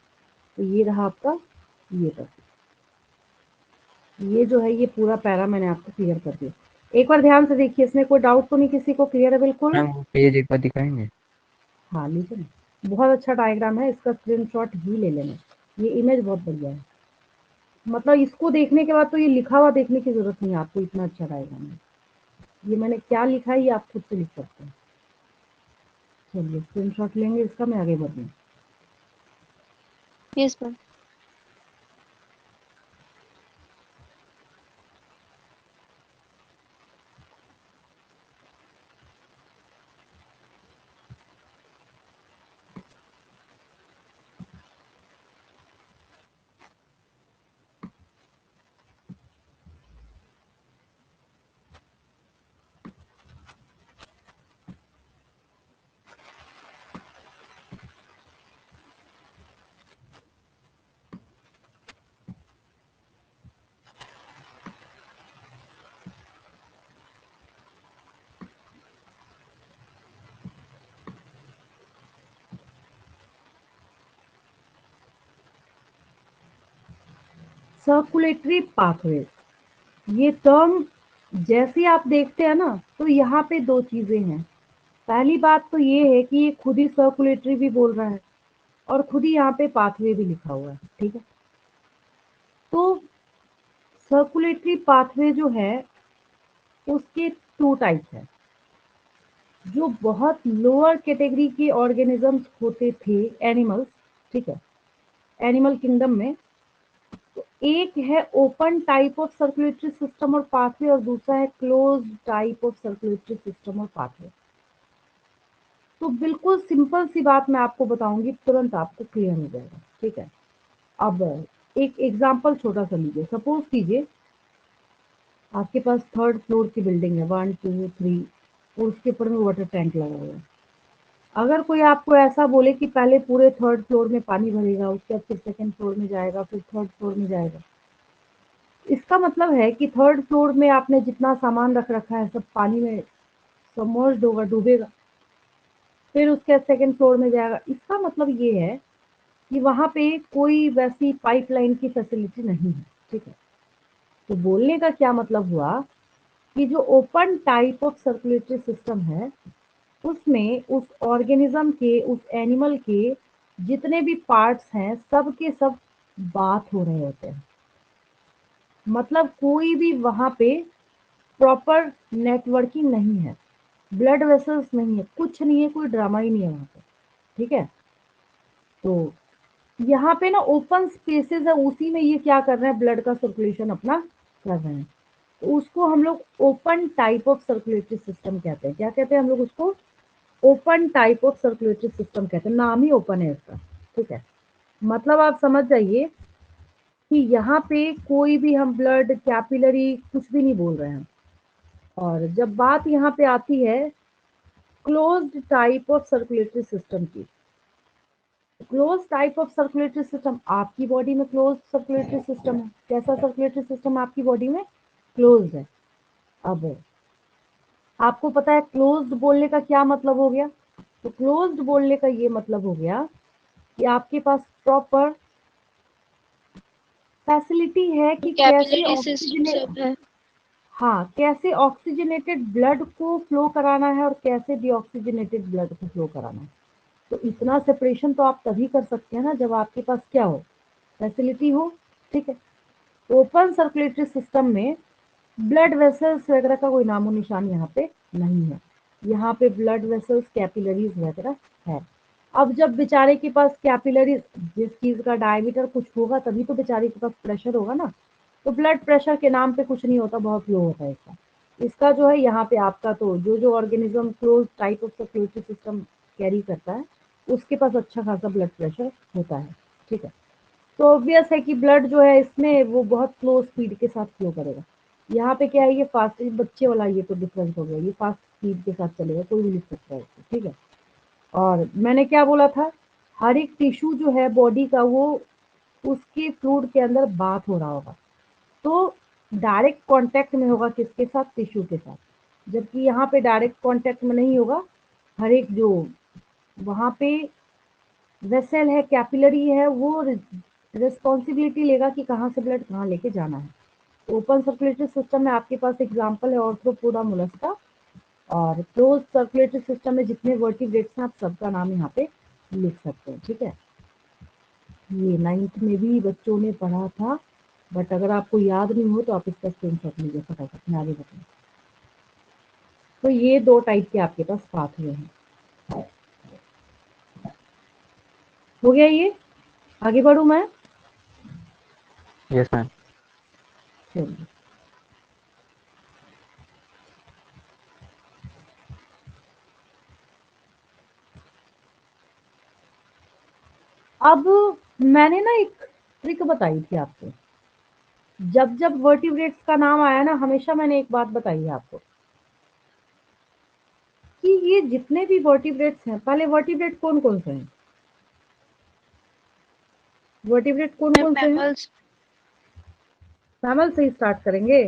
तो ये रहा आपका ये तक, ये जो है ये पूरा पैरा मैंने आपको क्लियर कर दिया। एक बार ध्यान से देखिए, इसमें कोई डाउट तो नहीं किसी को, क्लियर है बिल्कुल। मैम वो पेज एक बार दिखाएंगे। हाँ लीजिए ना, बहुत अच्छा डायग्राम है, इसका स्क्रीनशॉट ही ले लेना, ये इमेज बहुत बढ़िया है, मतलब इसको देखने के बाद तो ये लिखा हुआ देखने की जरूरत नहीं है आपको, इतना अच्छा डायग्राम है। ये मैंने क्या लिखा है ये आप खुद से लिख सकते हैं। चलिए स्क्रीनशॉट लेंगे इसका, मैं आगे बढ़ूँ। Yes ma'am. सर्कुलेटरी पाथवे, ये टर्म जैसे आप देखते हैं ना, तो यहाँ पे दो चीजें हैं। पहली बात तो ये है कि ये खुद ही सर्कुलेटरी भी बोल रहा है और खुद ही यहाँ पे पाथवे भी लिखा हुआ है, ठीक है। तो सर्कुलेटरी पाथवे जो है उसके टू टाइप्स हैं। जो बहुत लोअर कैटेगरी के ऑर्गेनिजम्स होते थे, एनिमल्स, ठीक है, एनिमल किंगडम में, तो एक है open type of circulatory system और पाथवे और दूसरा है close type of circulatory system और पाथवे। तो बिल्कुल सिंपल सी बात मैं आपको बताऊंगी, तुरंत आपको क्लियर हो जाएगा, ठीक है। अब एक एग्जांपल छोटा सा लीजिए। सपोज कीजिए आपके पास थर्ड फ्लोर की बिल्डिंग है, 1 2 3, और उसके ऊपर में वाटर टैंक लगा हुआ है। अगर कोई आपको ऐसा बोले कि पहले पूरे थर्ड फ्लोर में पानी भरेगा, उसके बाद फिर सेकंड फ्लोर में जाएगा, फिर थर्ड फ्लोर में जाएगा, इसका मतलब है कि थर्ड फ्लोर में आपने जितना सामान रख रखा है सब पानी में सबमर्ज्ड होगा, डूबेगा, फिर उसके सेकंड फ्लोर में जाएगा। इसका मतलब ये है कि वहां पे कोई वैसी पाइपलाइन की फैसिलिटी नहीं है, ठीक है। तो बोलने का क्या मतलब हुआ कि जो open type of circulatory system है उसमें उस ऑर्गेनिज्म के, उस एनिमल के जितने भी पार्ट्स हैं सब के सब बात हो रहे होते हैं। मतलब कोई भी वहां पे प्रॉपर नेटवर्किंग नहीं है, ब्लड वेसल्स नहीं है, कुछ नहीं है, कोई ड्रामा ही नहीं है वहां पे, ठीक है। तो यहाँ पे ना ओपन स्पेसेस है, उसी में ये क्या कर रहे हैं, ब्लड का सर्कुलेशन अपना कर रहे हैं। तो उसको हम लोग open type of circulatory system कहते हैं। क्या कहते हैं हम लोग उसको? Open type of circulatory system कहते हैं, नाम ही ओपन है इसका, ठीक है। मतलब आप समझ जाइए कि यहाँ पे कोई भी हम ब्लड कैपिलरी कुछ भी नहीं बोल रहे हैं। और जब बात यहाँ पे आती है closed type of circulatory system की, close type of circulatory system, आपकी बॉडी में क्लोज सर्कुलेटरी सिस्टम है। कैसा सर्कुलेटरी सिस्टम आपकी बॉडी में? क्लोज है। अब आपको पता है क्लोज्ड बोलने का क्या मतलब हो गया? तो क्लोज्ड बोलने का ये मतलब हो गया कि आपके पास प्रॉपर फैसिलिटी है कि कैसे कैपिलरी सिस्टम ऑक्सीजनेट, सब है। हाँ, कैसे ऑक्सीजनेटेड ब्लड को फ्लो कराना है और कैसे डीऑक्सीजनेटेड ब्लड को फ्लो कराना है। तो इतना सेपरेशन तो आप तभी कर सकते हैं ना जब आपके पास क्या हो, फैसिलिटी हो, ठीक है। ओपन सर्कुलेटरी सिस्टम में ब्लड वेसल्स वगैरह का कोई नामो निशान यहाँ पे नहीं है। यहाँ पे ब्लड वेसल्स, कैपिलरीज वगैरह है। अब जब बेचारे के पास कैपिलरीज, जिस चीज का डायमीटर कुछ होगा तभी तो बेचारे के पास प्रेशर होगा ना। तो ब्लड प्रेशर के नाम पे कुछ नहीं होता, बहुत लो होता है इसका। इसका जो है यहाँ पे आपका तो जो organism close type of circulatory system carry करता है उसके पास अच्छा खासा ब्लड प्रेशर होता है, ठीक है। तो ऑब्वियस है कि ब्लड जो है इसमें वो बहुत स्लो स्पीड के साथ फ्लो करेगा। यहाँ पे क्या है, ये फास्ट, बच्चे वाला ये तो डिफरेंस हो गया, ये फास्ट स्पीड के साथ चलेगा, कोई भी लिख सकता है इसको, ठीक है। और मैंने क्या बोला था, हर एक टिश्यू जो है बॉडी का वो उसके फ्लूइड के अंदर बात हो रहा होगा, तो डायरेक्ट कांटेक्ट में होगा किसके साथ? टिश्यू के साथ। जबकि यहाँ पे डायरेक्ट कांटेक्ट में नहीं होगा। हर एक जो वहाँ पे वेसल है, कैपिलरी है, वो रिस्पॉन्सिबिलिटी लेगा कि कहाँ से ब्लड कहाँ लेके जाना है। ओपन सर्कुलेटरी सिस्टम में आपके पास एग्जाम्पल है ऑर्थ्रोपोडा मोलस्का, और क्लोज सर्कुलेटरी सिस्टम में जितने वर्टिब्रेट्स हैं आप सबका नाम यहाँ पे लिख सकते हैं, ठीक है। ये 9th में भी बच्चों ने पढ़ा था, बट अगर आपको याद नहीं हो तो आप इसका स्क्रीनशॉट लीजिए फटाफट, मैं आगे बताऊँ। तो ये दो टाइप के आपके पास पाथवे हैं। हो गया ये? आगे बढ़ू मैं? Yes ma'am. चलिए, अब मैंने ना एक ट्रिक बताई थी आपको। जब जब वर्टिब्रेट्स का नाम आया ना, हमेशा मैंने एक बात बताई है आपको कि ये जितने भी वर्टिब्रेट्स हैं, पहले वर्टिब्रेट कौन कौन से हैं? वर्टिब्रेट कौन कौन से हैं? मैमल्स। मैमल से ही स्टार्ट करेंगे।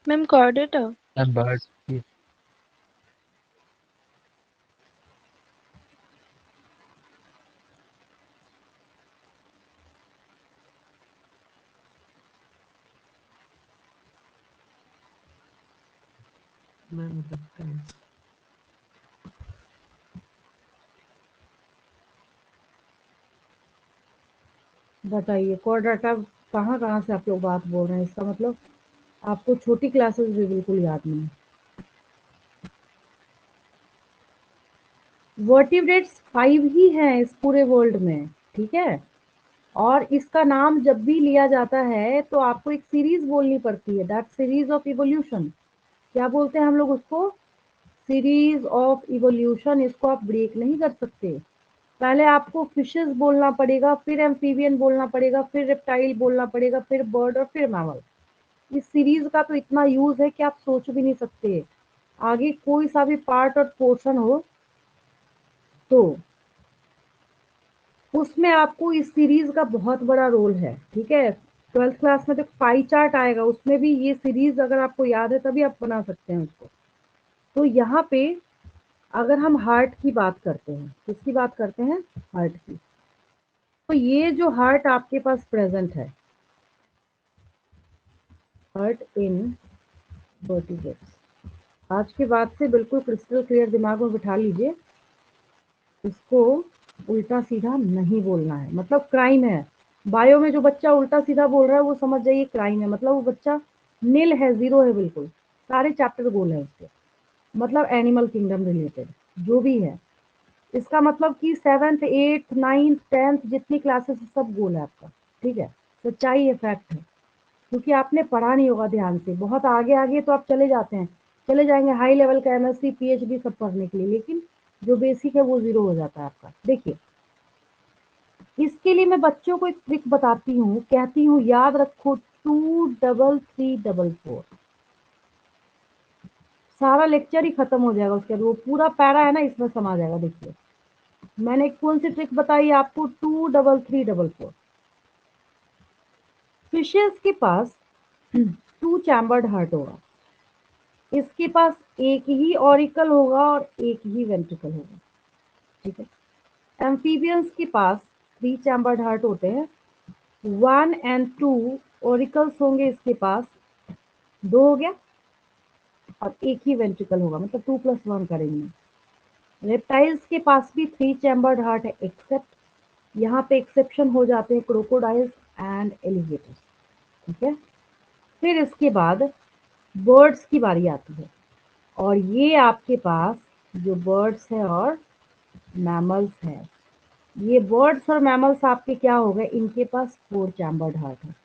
Ma'am Chordata. Ma'am bird. Ma'am बताइए कोडाटा कहाँ कहाँ से आप लोग बात बोल रहे हैं? इसका मतलब आपको छोटी क्लासेस भी बिल्कुल याद नहीं है। वर्टिब्रेट्स 5 ही हैं इस पूरे वर्ल्ड में, ठीक है? और इसका नाम जब भी लिया जाता है तो आपको एक सीरीज बोलनी पड़ती है, दैट सीरीज ऑफ इवोल्यूशन। क्या बोलते हैं हम लोग उसको? Series of evolution. इसको आप ब्रेक नहीं कर सकते। पहले आपको फिशेस बोलना पड़ेगा, फिर एम्फीबियन बोलना पड़ेगा, फिर रेप्टाइल बोलना पड़ेगा, फिर बर्ड और फिर मैमल। इस सीरीज का तो इतना यूज है कि आप सोच भी नहीं सकते। आगे कोई सा भी पार्ट और पोर्शन हो तो उसमें आपको इस सीरीज का बहुत बड़ा रोल है, ठीक है? 12th क्लास में तो पाई चार्ट आएगा, उसमें भी ये सीरीज अगर आपको याद है तभी आप बना सकते हैं उसको। तो यहाँ पे अगर हम हार्ट की बात करते हैं, किसकी बात करते हैं? हार्ट की। तो ये जो हार्ट आपके पास प्रेजेंट है, हार्ट इन वर्टिब्रेट्स, आज के बाद से बिल्कुल क्रिस्टल क्लियर दिमाग में बिठा लीजिए, इसको उल्टा सीधा नहीं बोलना है, मतलब क्राइम है। बायो में जो बच्चा उल्टा सीधा बोल रहा है वो समझ जाइए क्राइम है, मतलब वो बच्चा नील है, जीरो है, बिल्कुल सारे चैप्टर गोल है उसके, मतलब एनिमल किंगडम रिलेटेड जो भी है। इसका मतलब कि 7th 8th 9th 10th जितनी क्लासेस सब गोल है आपका, ठीक है? सच्चाई है, फैक्ट है, क्योंकि आपने पढ़ा नहीं होगा ध्यान से। बहुत आगे आगे तो आप चले जाते हैं, चले जाएंगे हाई लेवल का एमएससी पीएचडी सब पढ़ने के लिए, लेकिन जो बेसिक है वो जीरो हो जाता है आपका। देखिए, इसके लिए मैं बच्चों को एक ट्रिक बताती हूँ, कहती हूँ याद रखो 2 3 3 4। सारा लेक्चर ही खत्म हो जाएगा, उसके बाद वो पूरा पैरा है ना इसमें समा जाएगा। देखिए मैंने कौन सी ट्रिक बताई आपको? 2 3 3 4। फिशेस के पास 2 चैम्बर्ड हार्ट होगा, इसके पास एक ही ऑरिकल होगा और एक ही वेंट्रिकल होगा, ठीक है? एम्फीबियंस के पास 3 चैम्बर्ड हार्ट होते हैं, 1 and 2 ऑरिकल्स होंगे इसके पास, 2 हो गया, और एक ही वेंट्रिकल होगा, मतलब 2+1 करेंगे। रेप्टाइल्स के पास भी 3 चैम्बर्ड हार्ट है, एक्सेप्ट यहाँ पे एक्सेप्शन हो जाते हैं क्रोकोडाइल्स एंड एलिगेटर्स, ठीक है? फिर इसके बाद बर्ड्स की बारी आती है, और ये आपके पास जो बर्ड्स है और मैमल्स है, ये बर्ड्स और मैमल्स आपके क्या हो गए? इनके पास 4 चैम्बर्ड हार्ट है।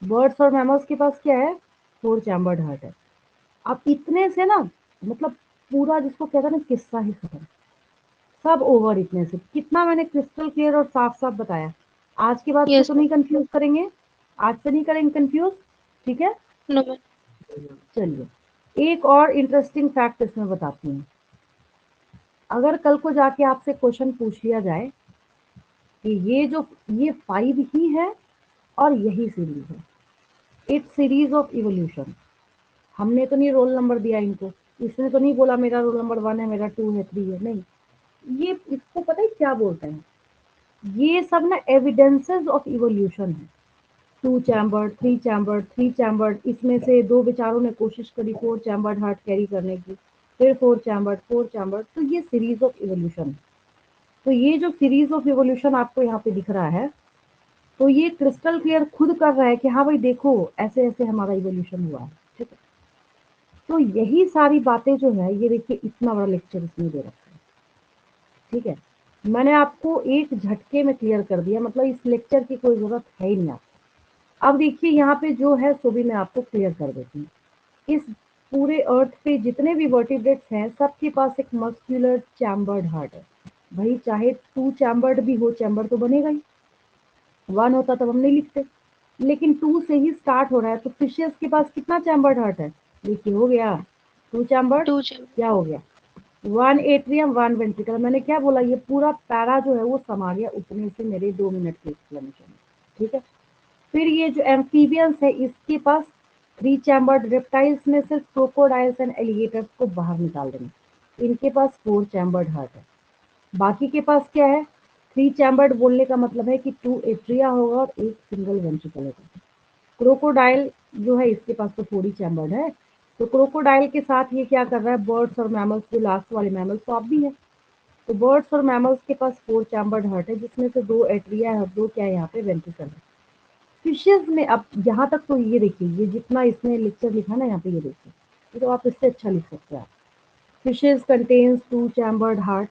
बर्ड्स और मैमल्स के पास क्या है? 4 चैम्बर्ड हार्ट है। अब इतने से ना, मतलब पूरा जिसको कहते हैं ना किस्सा ही खत्म, सब ओवर। इतने से कितना मैंने क्रिस्टल क्लियर और साफ साफ बताया। आज के बाद से यस तो नहीं कंफ्यूज करेंगे, आज से नहीं करेंगे कंफ्यूज, ठीक है? No ma'am. चलिए एक और इंटरेस्टिंग फैक्ट इसमें बताती हूँ। अगर कल को जाके आपसे क्वेश्चन पूछ लिया जाए कि ये 5 ही है और यही सीरीज है, इट्स सीरीज ऑफ इवोल्यूशन। हमने तो नहीं रोल नंबर दिया इनको, इसने तो नहीं बोला मेरा रोल नंबर 1 है, मेरा 2 है, 3 है, नहीं। ये इसको पता है क्या बोलते हैं? ये सब ना एविडेंसेस ऑफ इवोल्यूशन है। 2 चैम्बर्ड, 3 चैम्बर्ड, 3 चैम्बर्ड, इसमें से 2 बेचारों ने कोशिश करी 4 चैम्बर्ड हार्ट कैरी करने की, फिर 4 चैम्बर्ड, 4 चैम्बर्ड, तो ये सीरीज ऑफ इवोल्यूशन है। तो ये जो सीरीज ऑफ इवोल्यूशन आपको यहाँ पे दिख रहा है, तो ये क्रिस्टल क्लियर खुद कर रहा है कि हाँ भाई देखो ऐसे ऐसे हमारा इवोल्यूशन हुआ है, ठीक है। तो यही सारी बातें जो है, ये देखिए इतना बड़ा लेक्चर इसमें दे रखा है, ठीक है। मैंने आपको एक झटके में क्लियर कर दिया, मतलब इस लेक्चर की कोई जरूरत है ही नहीं आपको। अब देखिए यहाँ पे जो है सो भी मैं आपको क्लियर कर देती हूँ। इस पूरे अर्थ पे जितने भी वर्टिब्रेट्स हैं सबके पास एक मस्कुलर चैम्बर्ड हार्ट है। भाई चाहे 2 चैम्बर्ड भी हो, चैम्बर तो बनेगा ही, 1 होता तब हम नहीं लिखते, लेकिन 2 से ही स्टार्ट हो रहा है। तो फिशेस के पास कितना चैम्बर्ड हार्ट है, देखिए हो गया 2 चैम्बर्ड, 2 चैम्बर। क्या हो गया 1 एट्रियम 1 वेंट्रिकल। मैंने क्या बोला, ये पूरा पैरा जो है वो समा गया उतने से मेरे 2 मिनट के एक्सप्लेनेशन में, ठीक है। फिर ये जो एम्फीबियंस है इसके पास 3 चैम्बर्ड, रेप्टाइल्स में से क्रोकोडाइल्स एंड एलिगेटर्स को बाहर निकाल देंगे, इनके पास 4 चैम्बर्ड हार्ट है। बाकी के पास क्या है, 3 चैम्बर्ड बोलने का मतलब है कि 2 एट्रिया होगा और 1 सिंगल वेंट्रिकल होगा। क्रोकोडाइल जो है इसके पास तो 4 ही चैम्बर्ड है। तो क्रोकोडाइल के साथ ये क्या कर रहा है, बर्ड्स और मैमल्स, जो लास्ट वाले मैमल्स तो आप भी है, तो बर्ड्स और मैमल्स के पास 4 चैम्बर्ड हार्ट है, जिसमें से 2 एट्रिया है और 2 क्या है यहाँ पे वेंट्रिकल है। फिशेस में अब यहाँ तक तो ये देखिए, ये जितना इसने लेक्चर लिखा ना यहाँ पे, ये देखिए, ये तो आप इससे अच्छा लिख सकते हैं आप। Fishes contains 2 chambered heart,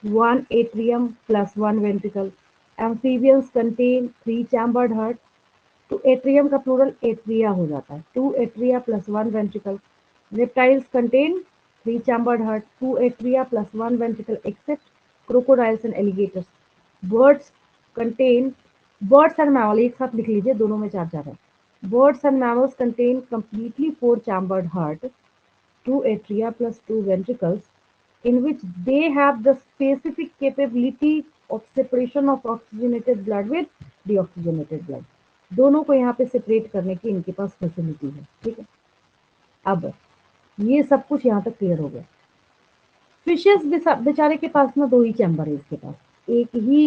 1 atrium plus 1 ventricle. Amphibians contain 3 chambered heart. तो एट्रियम का प्लूरल एट्रिया हो जाता है, 2 atria plus 1 ventricle. Reptiles contain 3 chambered heart, 2 atria plus 1 ventricle except crocodiles and alligators. Birds contain, birds and mammals एक साथ लिख लीजिए, दोनों में 4 4 है। Birds and mammals contain completely 4 chambered heart, 2 atria plus 2 ventricles, in which they have the specific capability of separation of oxygenated blood with deoxygenated blood. दोनों को यहाँ पे सेपरेट करने की इनके पास फैसिलिटी है, ठीक है। अब ये सब कुछ यहाँ तक क्लियर हो गया। फिशेस बेचारे के पास ना 2 ही चैम्बर है, इसके पास एक ही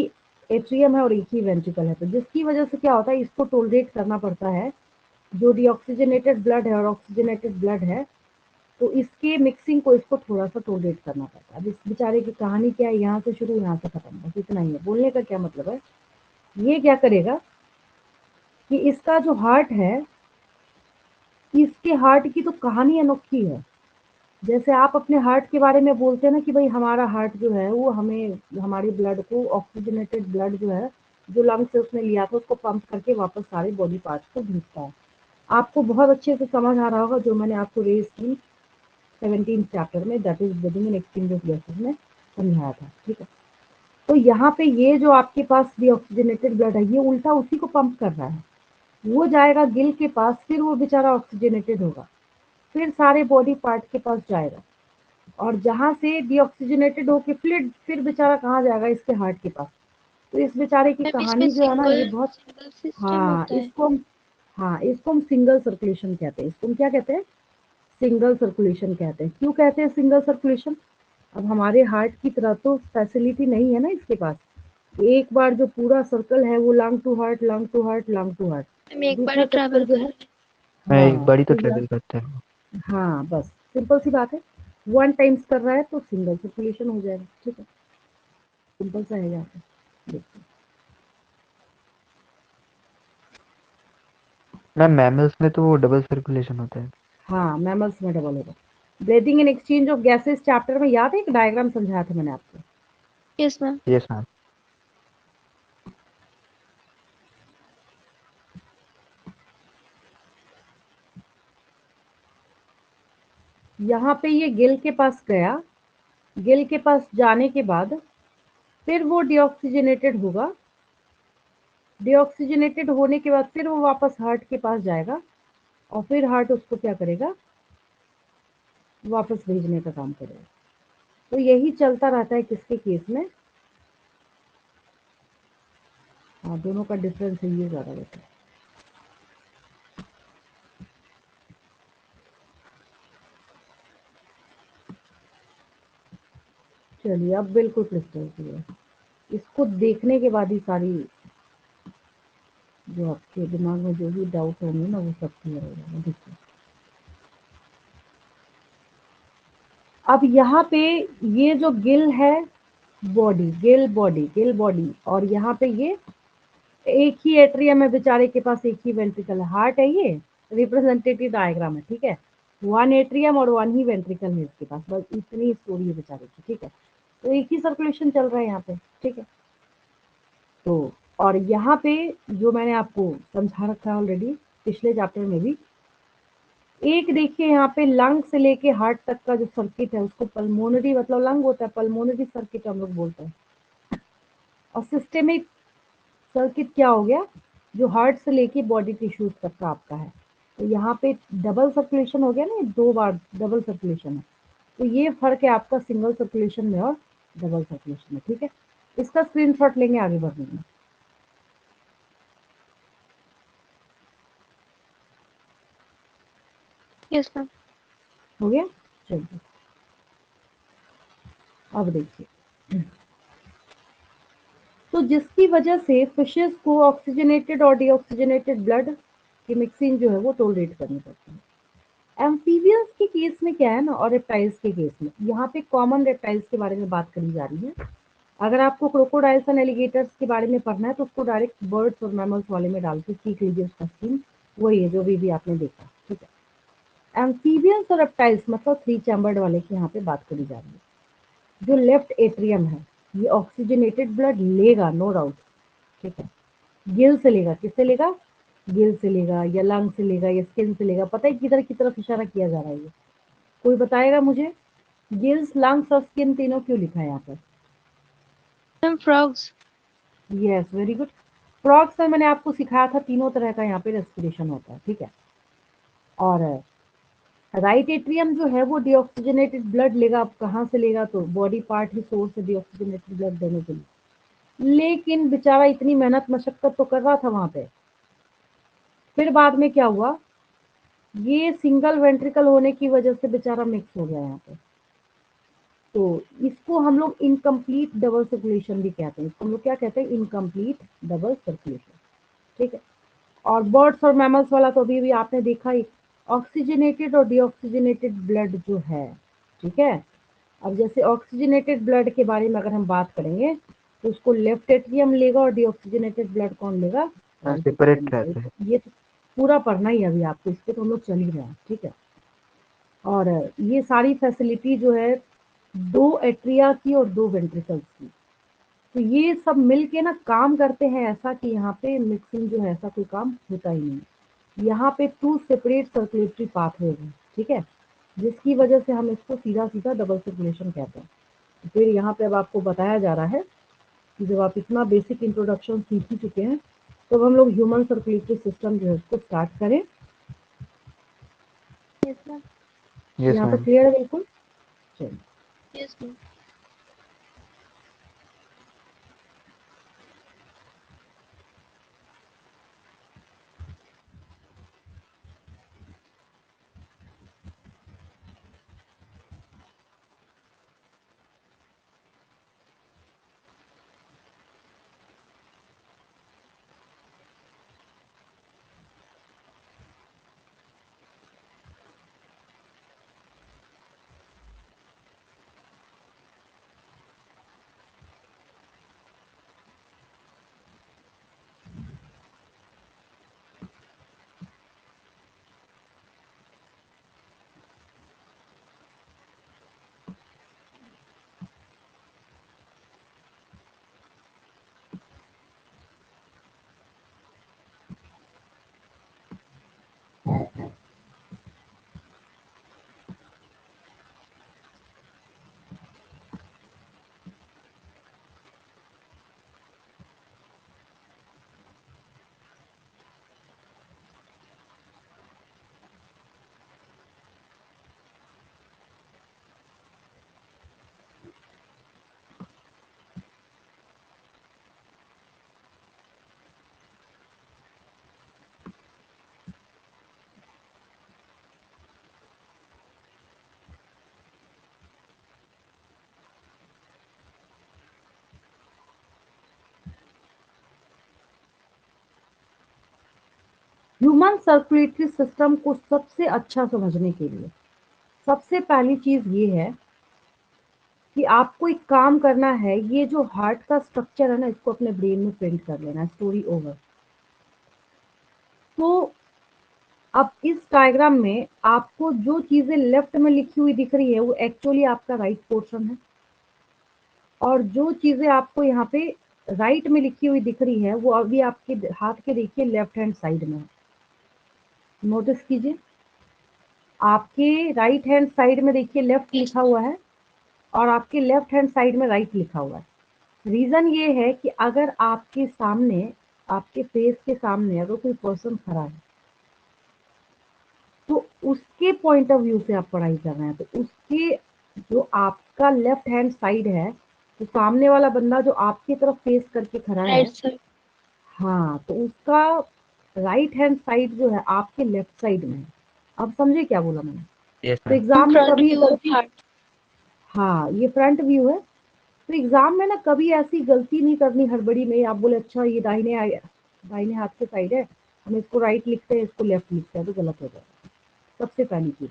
एट्रियम है और एक ही वेंट्रिकल है, तो जिसकी वजह से क्या होता है, इसको टोलरेट करना पड़ता है जो डीऑक्सीजनेटेड ब्लड है और ऑक्सीजनेटेड ब्लड है, तो इसके मिक्सिंग को इसको थोड़ा सा टोलरेट करना पड़ता है। अब इस बेचारे की कहानी क्या है, यहाँ से शुरू यहाँ से खत्म, बस इतना ही है। बोलने का क्या मतलब है, ये क्या करेगा कि इसका जो हार्ट है, इसके हार्ट की तो कहानी अनोखी है। जैसे आप अपने हार्ट के बारे में बोलते हैं ना कि भाई हमारा हार्ट जो है वो हमें, हमारे ब्लड को, ऑक्सीजनेटेड ब्लड जो है जो लंग से उसने लिया था उसको पंप करके वापस सारे बॉडी पार्ट्स को भेजता है। आपको बहुत अच्छे से समझ आ रहा होगा जो मैंने आपको रेस की 17 चैप्टर में, that is breathing and exchange of gases में समझाया था, ठीक है। तो यहाँ पे ये जो आपके पास डीऑक्सीजनेटेड ब्लड है, ये उल्टा उसी को पंप कर रहा है। वो जाएगा गिल के पास, फिर वो बेचारा ऑक्सीजनेटेड होगा, फिर सारे बॉडी पार्ट के पास जाएगा, और जहां से डीऑक्सीजनेटेड होके फिर बेचारा कहाँ जाएगा, इसके हार्ट के पास। तो इस बेचारे की मैम इसमें कहानी जो है ना ये बहुत, सिंगल सिस्टम हाँ होता है। इसको हम, हाँ इसको हम सिंगल सर्कुलेशन कहते हैं। इसको हम क्या कहते हैं, सिंगल सर्कुलेशन कहते हैं। क्यों कहते हैं सिंगल सर्कुलेशन, अब हमारे हार्ट की तरह तो फैसिलिटी नहीं है ना इसके पास, एक बार जो पूरा सर्कल है वो lung to heart, lung to heart, lung to heart, ma'am एक बार दूसरा ही चक्कर ट्रैवल जो कर है, रहे मैं एक हाँ बार ही तो तो ट्रेवल करते हैं। हाँ बस सिंपल सी बात है, 1 टाइम्स कर रहा है तो सिंगल सर्कुलेशन हो जाएगा, ठीक है, सिंपल सा है यहाँ पे, देखिए। मैम मैमल्स में तो वो डबल सर्कुलेशन होता है। हाँ मैमल्स में डबल होगा। Breathing and exchange of gases chapter में याद है एक डायग्राम समझाया था मैंने आपको, हैं। Yes ma'am. Yes ma'am. यहाँ पे ये गिल के पास गया, गिल के पास जाने के बाद फिर वो डीऑक्सीजनेटेड होगा, डीऑक्सीजनेटेड होने के बाद फिर वो वापस हार्ट के पास जाएगा, और फिर हार्ट उसको क्या करेगा, वापस भेजने का काम करेगा। तो यही चलता रहता है किसके केस में, हाँ दोनों का डिफरेंस है ये ज़्यादा रहता है। चलिए अब बिल्कुल क्रिस्टल क्लियर, इसको देखने के बाद ही सारी जो आपके दिमाग में जो भी डाउट होंगे ना वो सब क्लियर हो जाएगा, देखिए। अब यहाँ पे ये जो गिल है, body, Gill body, Gill body, और यहाँ पे ये एक ही एट्रियम है बेचारे के पास, एक ही वेंट्रिकल है। हार्ट है ये, रिप्रेजेंटेटिव डायग्राम है, ठीक है। 1 एट्रियम और 1 ही वेंट्रिकल है इसके पास, बस इतनी स्टोरी है बेचारे की, ठीक है। तो एक ही सर्कुलेशन चल रहा है यहाँ पे, ठीक है। तो और यहाँ पे जो मैंने आपको समझा रखा है ऑलरेडी पिछले चैप्टर में भी, एक देखिए यहाँ पे लंग से लेके हार्ट तक का जो सर्किट है उसको पल्मोनरी, मतलब लंग होता है, पल्मोनरी सर्किट हम लोग बोलते हैं। और सिस्टेमिक सर्किट क्या हो गया, जो हार्ट से लेके बॉडी टिश्यूज तक का आपका है। तो यहाँ पे डबल सर्कुलेशन हो गया ना, 2 बार डबल सर्कुलेशन है। तो ये फर्क है आपका सिंगल सर्कुलेशन में और डबल सर्कुलेशन में, ठीक है। इसका स्क्रीनशॉट लेंगे आगे बढ़ने में। Yes, ma'am. हो गया, चलिए अब देखिए। तो जिसकी वजह से फिशेस को ऑक्सीजनेटेड और डीऑक्सीजनेटेड ब्लड की मिक्सिंग जो है वो टोलरेट करनी पड़ती है। एम्फीबियंस के केस में क्या है ना, और रेप्टाइल्स के केस में, यहाँ पे कॉमन रेप्टाइल्स के बारे में बात करी जा रही है। अगर आपको क्रोकोडाइल्स एंड एलिगेटर्स के बारे में पढ़ना है तो उसको डायरेक्ट बर्ड्स और मैमल्स वाले में डाल के सीख लीजिए, उसका स्कीम वही है जो भी आपने देखा, ठीक है। एम्फीबियंस और रेप्टाइल्स मतलब 3 चैम्बर्ड वाले की यहाँ पे बात करी जा रही है। जो लेफ्ट एट्रियम है ये ऑक्सीजनेटेड ब्लड लेगा, नो डाउट, ठीक है। गिल से लेगा, किससे लेगा, गिल से लेगा या लंग से लेगा या स्किन से लेगा, पता है किधर की तरफ इशारा किया जा रहा है ये, कोई बताएगा मुझे। गिल्स, लंग्स और स्किन तीनों क्यों लिखा है यहाँ पर? Ma'am, frogs. Yes, very good. Frogs में मैंने आपको सिखाया था तीनों तरह का यहाँ पे रेस्पिरेशन होता है, ठीक है। और राइट एट्रियम जो है वो डीऑक्सीजनेटेड ब्लड लेगा। आप कहाँ से लेगा, तो बॉडी पार्ट ही सोर्स है डीऑक्सीजनेटेड ब्लड देने के लिए। लेकिन बेचारा इतनी मेहनत मशक्कत तो कर रहा था वहां पे, फिर बाद में क्या हुआ, ये सिंगल वेंट्रिकल होने की वजह से बेचारा मिक्स हो गया यहाँ पे। तो इसको हम लोग इनकम्प्लीट डबल सर्कुलेशन भी कहते हैं। इसको हम लोग क्या कहते हैं, इनकम्प्लीट डबल सर्कुलेशन, ठीक है। और बर्ड्स और मैमल्स वाला तो अभी भी आपने देखा ही, ऑक्सीजनेटेड और डीऑक्सीजनेटेड ब्लड जो है, ठीक है। अब जैसे ऑक्सीजनेटेड ब्लड के बारे में अगर हम बात करेंगे तो उसको लेफ्ट एट्रियम लेगा और डीऑक्सीजनेटेड ब्लड कौन लेगा, राइट एट्रियम सेपरेट रहते हैं। लेगा। ये तो पूरा पढ़ना ही है अभी आपको, इस पे तो हम लोग चल ही रहे हैं, ठीक है। और ये सारी फैसिलिटी जो है 2 एट्रिया की और 2 वेंट्रिकल्स की, तो ये सब मिलके ना काम करते हैं ऐसा कि यहाँ पे मिक्सिंग जो है ऐसा कोई काम होता ही नहीं। यहाँ पे 2 सेपरेट सर्कुलेटरी पाथवे हैं, ठीक है, जिसकी वजह से हम इसको सीधा सीधा डबल सर्कुलेशन कहते हैं। तो फिर यहाँ पे अब आपको बताया जा रहा है कि जब आप इतना बेसिक इंट्रोडक्शन सीख ही चुके हैं तो हम लोग ह्यूमन सर्कुलेटरी सिस्टम जो है उसको स्टार्ट करें। Yes, ma'am. यस यहाँ पे मैम। क्लियर है बिल्कुल, चलिए। Yes, ma'am. Human circulatory system को सबसे अच्छा समझने के लिए सबसे पहली चीज ये है कि आपको एक काम करना है, ये जो हार्ट का स्ट्रक्चर है ना, इसको अपने ब्रेन में प्रिंट कर लेना, स्टोरी ओवर। तो अब इस डायग्राम में आपको जो चीजें लेफ्ट में लिखी हुई दिख रही है वो एक्चुअली आपका राइट पोर्शन है, और जो चीजें आपको यहाँ पे राइट में लिखी हुई दिख रही है वो अभी आपके हाथ के देखिए लेफ्ट हैंड साइड में है। नोटिस कीजिए, आपके राइट हैंड साइड में देखिए लेफ्ट लिखा हुआ है और आपके लेफ्ट हैंड साइड में राइट लिखा हुआ है। रीजन ये है कि अगर आपके सामने, आपके फेस के सामने अगर कोई पर्सन खड़ा है तो उसके पॉइंट ऑफ व्यू से आप पढ़ाई कर रहे हैं, तो उसके जो आपका लेफ्ट हैंड साइड है, तो सामने वाला बंदा जो आपकी तरफ फेस करके खड़ा है, राइट साइड। हाँ, तो उसका राइट हैंड साइड जो है आपके लेफ्ट साइड में है। अब समझे क्या बोला मैंने? यस तो मैम। एग्जाम में फ्रंट कभी व्यू ऑफ हार्ट। हाँ, ये फ्रंट व्यू है। तो एग्जाम में ना कभी ऐसी गलती नहीं करनी हड़बड़ी में, आप बोले अच्छा ये दाहिने हाथ के साइड है, हम इसको राइट लिखते हैं, इसको लेफ्ट लिखते हैं, तो गलत हो जाएगा। सबसे पहली चीज,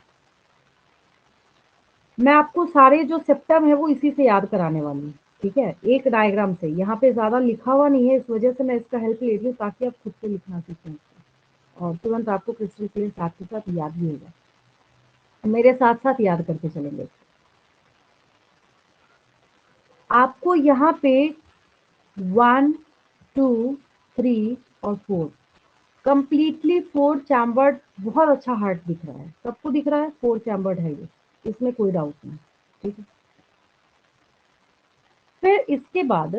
मैं आपको सारे जो सेप्टम है वो इसी से याद कराने वाली हूँ, ठीक है, एक डायग्राम से। यहाँ पे ज्यादा लिखा हुआ नहीं है, इस वजह से मैं इसका हेल्प ले रही हूँ ताकि आप खुद से लिखना सीखें और तुरंत आपको क्रिस्टल क्लियर साथ के साथ याद भी होगा। मेरे साथ साथ याद करके चलेंगे। आपको यहाँ पे 1, 2, 3 और 4 कंप्लीटली 4 चैम्बर्ड बहुत अच्छा हार्ट दिख रहा है। सबको दिख रहा है 4 चैम्बर्ड है ये, इसमें कोई डाउट नहीं, ठीक है। फिर इसके बाद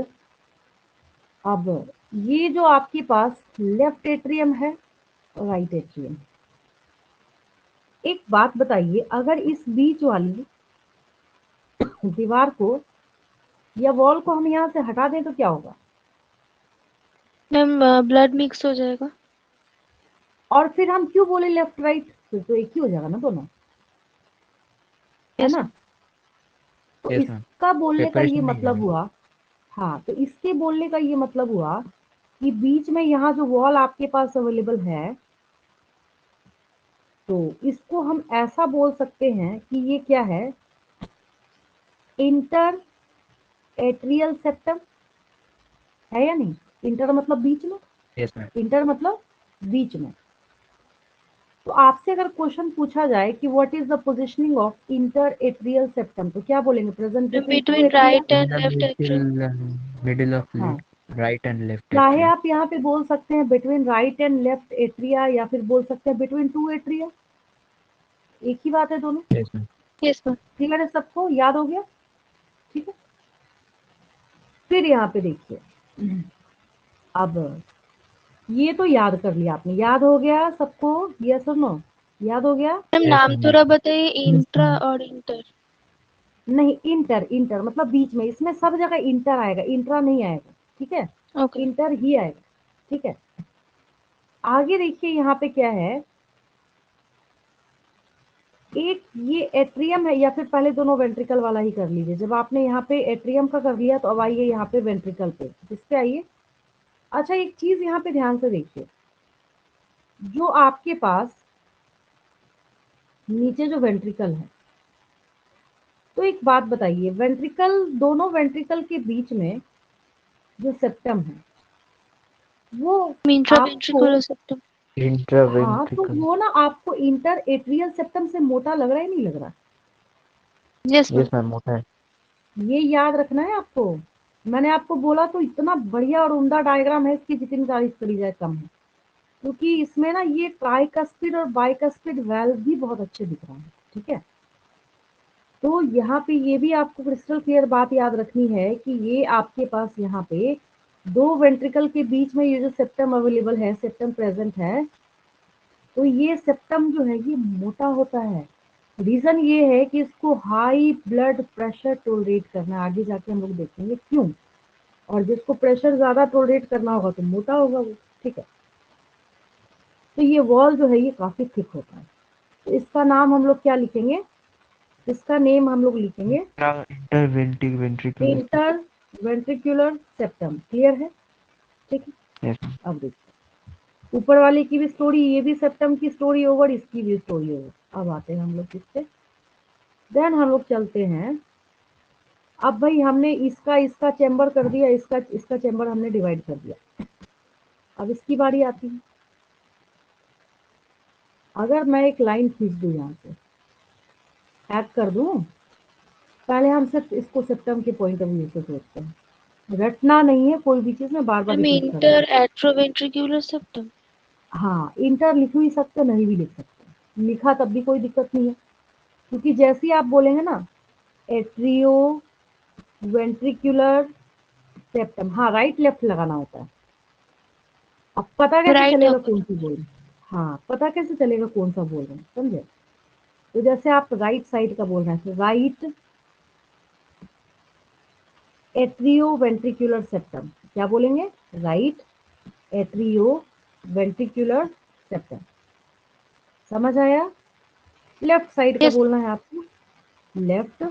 अब ये जो आपके पास लेफ्ट एट्रियम है और राइट एट्रियम, एक बात बताइए, अगर इस बीच वाली दीवार को या वॉल को हम यहाँ से हटा दें तो क्या होगा? मैम ब्लड मिक्स हो जाएगा। और फिर हम क्यों बोले लेफ्ट राइट? फिर तो एक ही हो जाएगा ना दोनों, है यस ना? मैम। तो यस मैम। इसका बोलने का ये सेपरेशन नहीं मतलब है। हुआ, हाँ, तो इसके बोलने का ये मतलब हुआ कि बीच में यहाँ जो वॉल आपके पास अवेलेबल है, तो इसको हम ऐसा बोल सकते हैं कि ये क्या है, इंटर एट्रियल सेप्टम है या नहीं? इंटर मतलब बीच में, यस मैम। इंटर मतलब बीच में। तो आपसे अगर क्वेश्चन पूछा जाए कि what is the positioning of inter atrial septum, तो क्या बोलेंगे? Present between two between atria. Right in and the left atrium. Middle of हाँ, राइट एंड लेफ्ट चाहे एट्रियम। आप यहाँ पे बोल सकते हैं between right and left atria, या फिर बोल सकते हैं बिटवीन टू एट्रिया, एक ही बात है दोनों। Yes ma'am. Yes ma'am. Clear है सबको? याद हो गया? ठीक है। फिर यहाँ पे देखिए, अब ये तो याद कर लिया आपने, याद हो गया सबको? यस और नो? याद हो गया? मैम यस नाम मैम। थोड़ा बताइए, इंट्रा और इंटर। नहीं, इंटर, इंटर मतलब बीच में, इसमें सब जगह इंटर आएगा, इंट्रा नहीं आएगा, ठीक है, ओके। इंटर ही आएगा, ठीक है। आगे देखिए यहाँ पे क्या है, एक ये एट्रियम है, या फिर पहले दोनों वेंट्रिकल वाला ही कर लीजिए। जब आपने यहाँ पे एट्रियम का कर लिया तो अब आइए यहाँ पे वेंट्रिकल पे, किस पे आइए? अच्छा, एक चीज यहाँ पे ध्यान से देखिए, जो आपके पास नीचे जो वेंट्रिकल है, तो एक बात बताइए, वेंट्रिकल, दोनों वेंट्रिकल के बीच में जो सेप्टम है वो इंट्रा आपको, वेंट्रिकुलर सेप्टम। हाँ, तो इंट्रावेंट्रिकल। वो ना आपको इंटर एट्रियल सेप्टम से मोटा लग रहा है, नहीं लग रहा? Yes ma'am. यस मैम, मोटा है। ये याद रखना है आपको। मैंने आपको बोला तो इतना बढ़िया और उम्दा डायग्राम है, इसकी जितनी तारीफ करी जाए कम है, क्योंकि इसमें ना ये ट्राइकस्पिड और बाइकस्पिड वेल्व भी बहुत अच्छे दिख रहे हैं, ठीक है। तो यहाँ पे ये भी आपको क्रिस्टल क्लियर बात याद रखनी है कि ये आपके पास यहाँ पे दो वेंट्रिकल के बीच में ये जो सेप्टम अवेलेबल है, सेप्टम प्रेजेंट है, तो ये सेप्टम जो है ये मोटा होता है। रीजन ये है कि इसको हाई ब्लड प्रेशर टोलरेट करना है, आगे जाके हम लोग देखेंगे क्यों। और जिसको प्रेशर ज्यादा टोलरेट करना होगा तो मोटा होगा वो, ठीक है। तो ये वॉल जो है ये काफी थिक होता है, तो इसका नाम हम लोग क्या लिखेंगे? इसका नेम हम लोग लिखेंगे interventricular. Inter ventricular septum. Clear है? ठीक है। Yes ma'am. अब देखिए, ऊपर वाले की भी स्टोरी, ये भी सेप्टम की स्टोरी ओवर, इसकी भी स्टोरी ओवर। अब आते हैं हम लोग किससे, देन हम लोग चलते हैं अब भाई हमने इसका इसका चैम्बर कर दिया, इसका इसका चैम्बर हमने डिवाइड कर दिया। अब इसकी बारी आती है। अगर मैं एक लाइन खींच दूं यहाँ से, हैक कर दूं, पहले हम सिर्फ इसको सिस्टम के पॉइंट ऑफ व्यू से सोचते हैं, रटना नहीं है कोई भी चीज में, बार बार मैम रिपीट कर रहा इंटर एट्रोवेंट्रिकुलर सेप्टम। हाँ, इंटर लिख भी सकते, नहीं भी लिख सकते, लिखा तब भी कोई दिक्कत नहीं है, क्योंकि जैसे ही आप बोलेंगे ना एट्रियो वेंट्रिकुलर सेप्टम, हाँ राइट लेफ्ट लगाना होता है। अब पता कैसे राइट चलेगा अपर। कौन सी बोल रहे हैं? हाँ, पता कैसे चलेगा कौन सा बोल रहे हैं, समझे? तो जैसे आप राइट साइड का बोल रहे हैं, राइट एट्रियो वेंट्रिकुलर सेप्टम, क्या बोलेंगे? Right atrio ventricular septum. समझ आया? लेफ्ट साइड का यस बोलना है आपको, left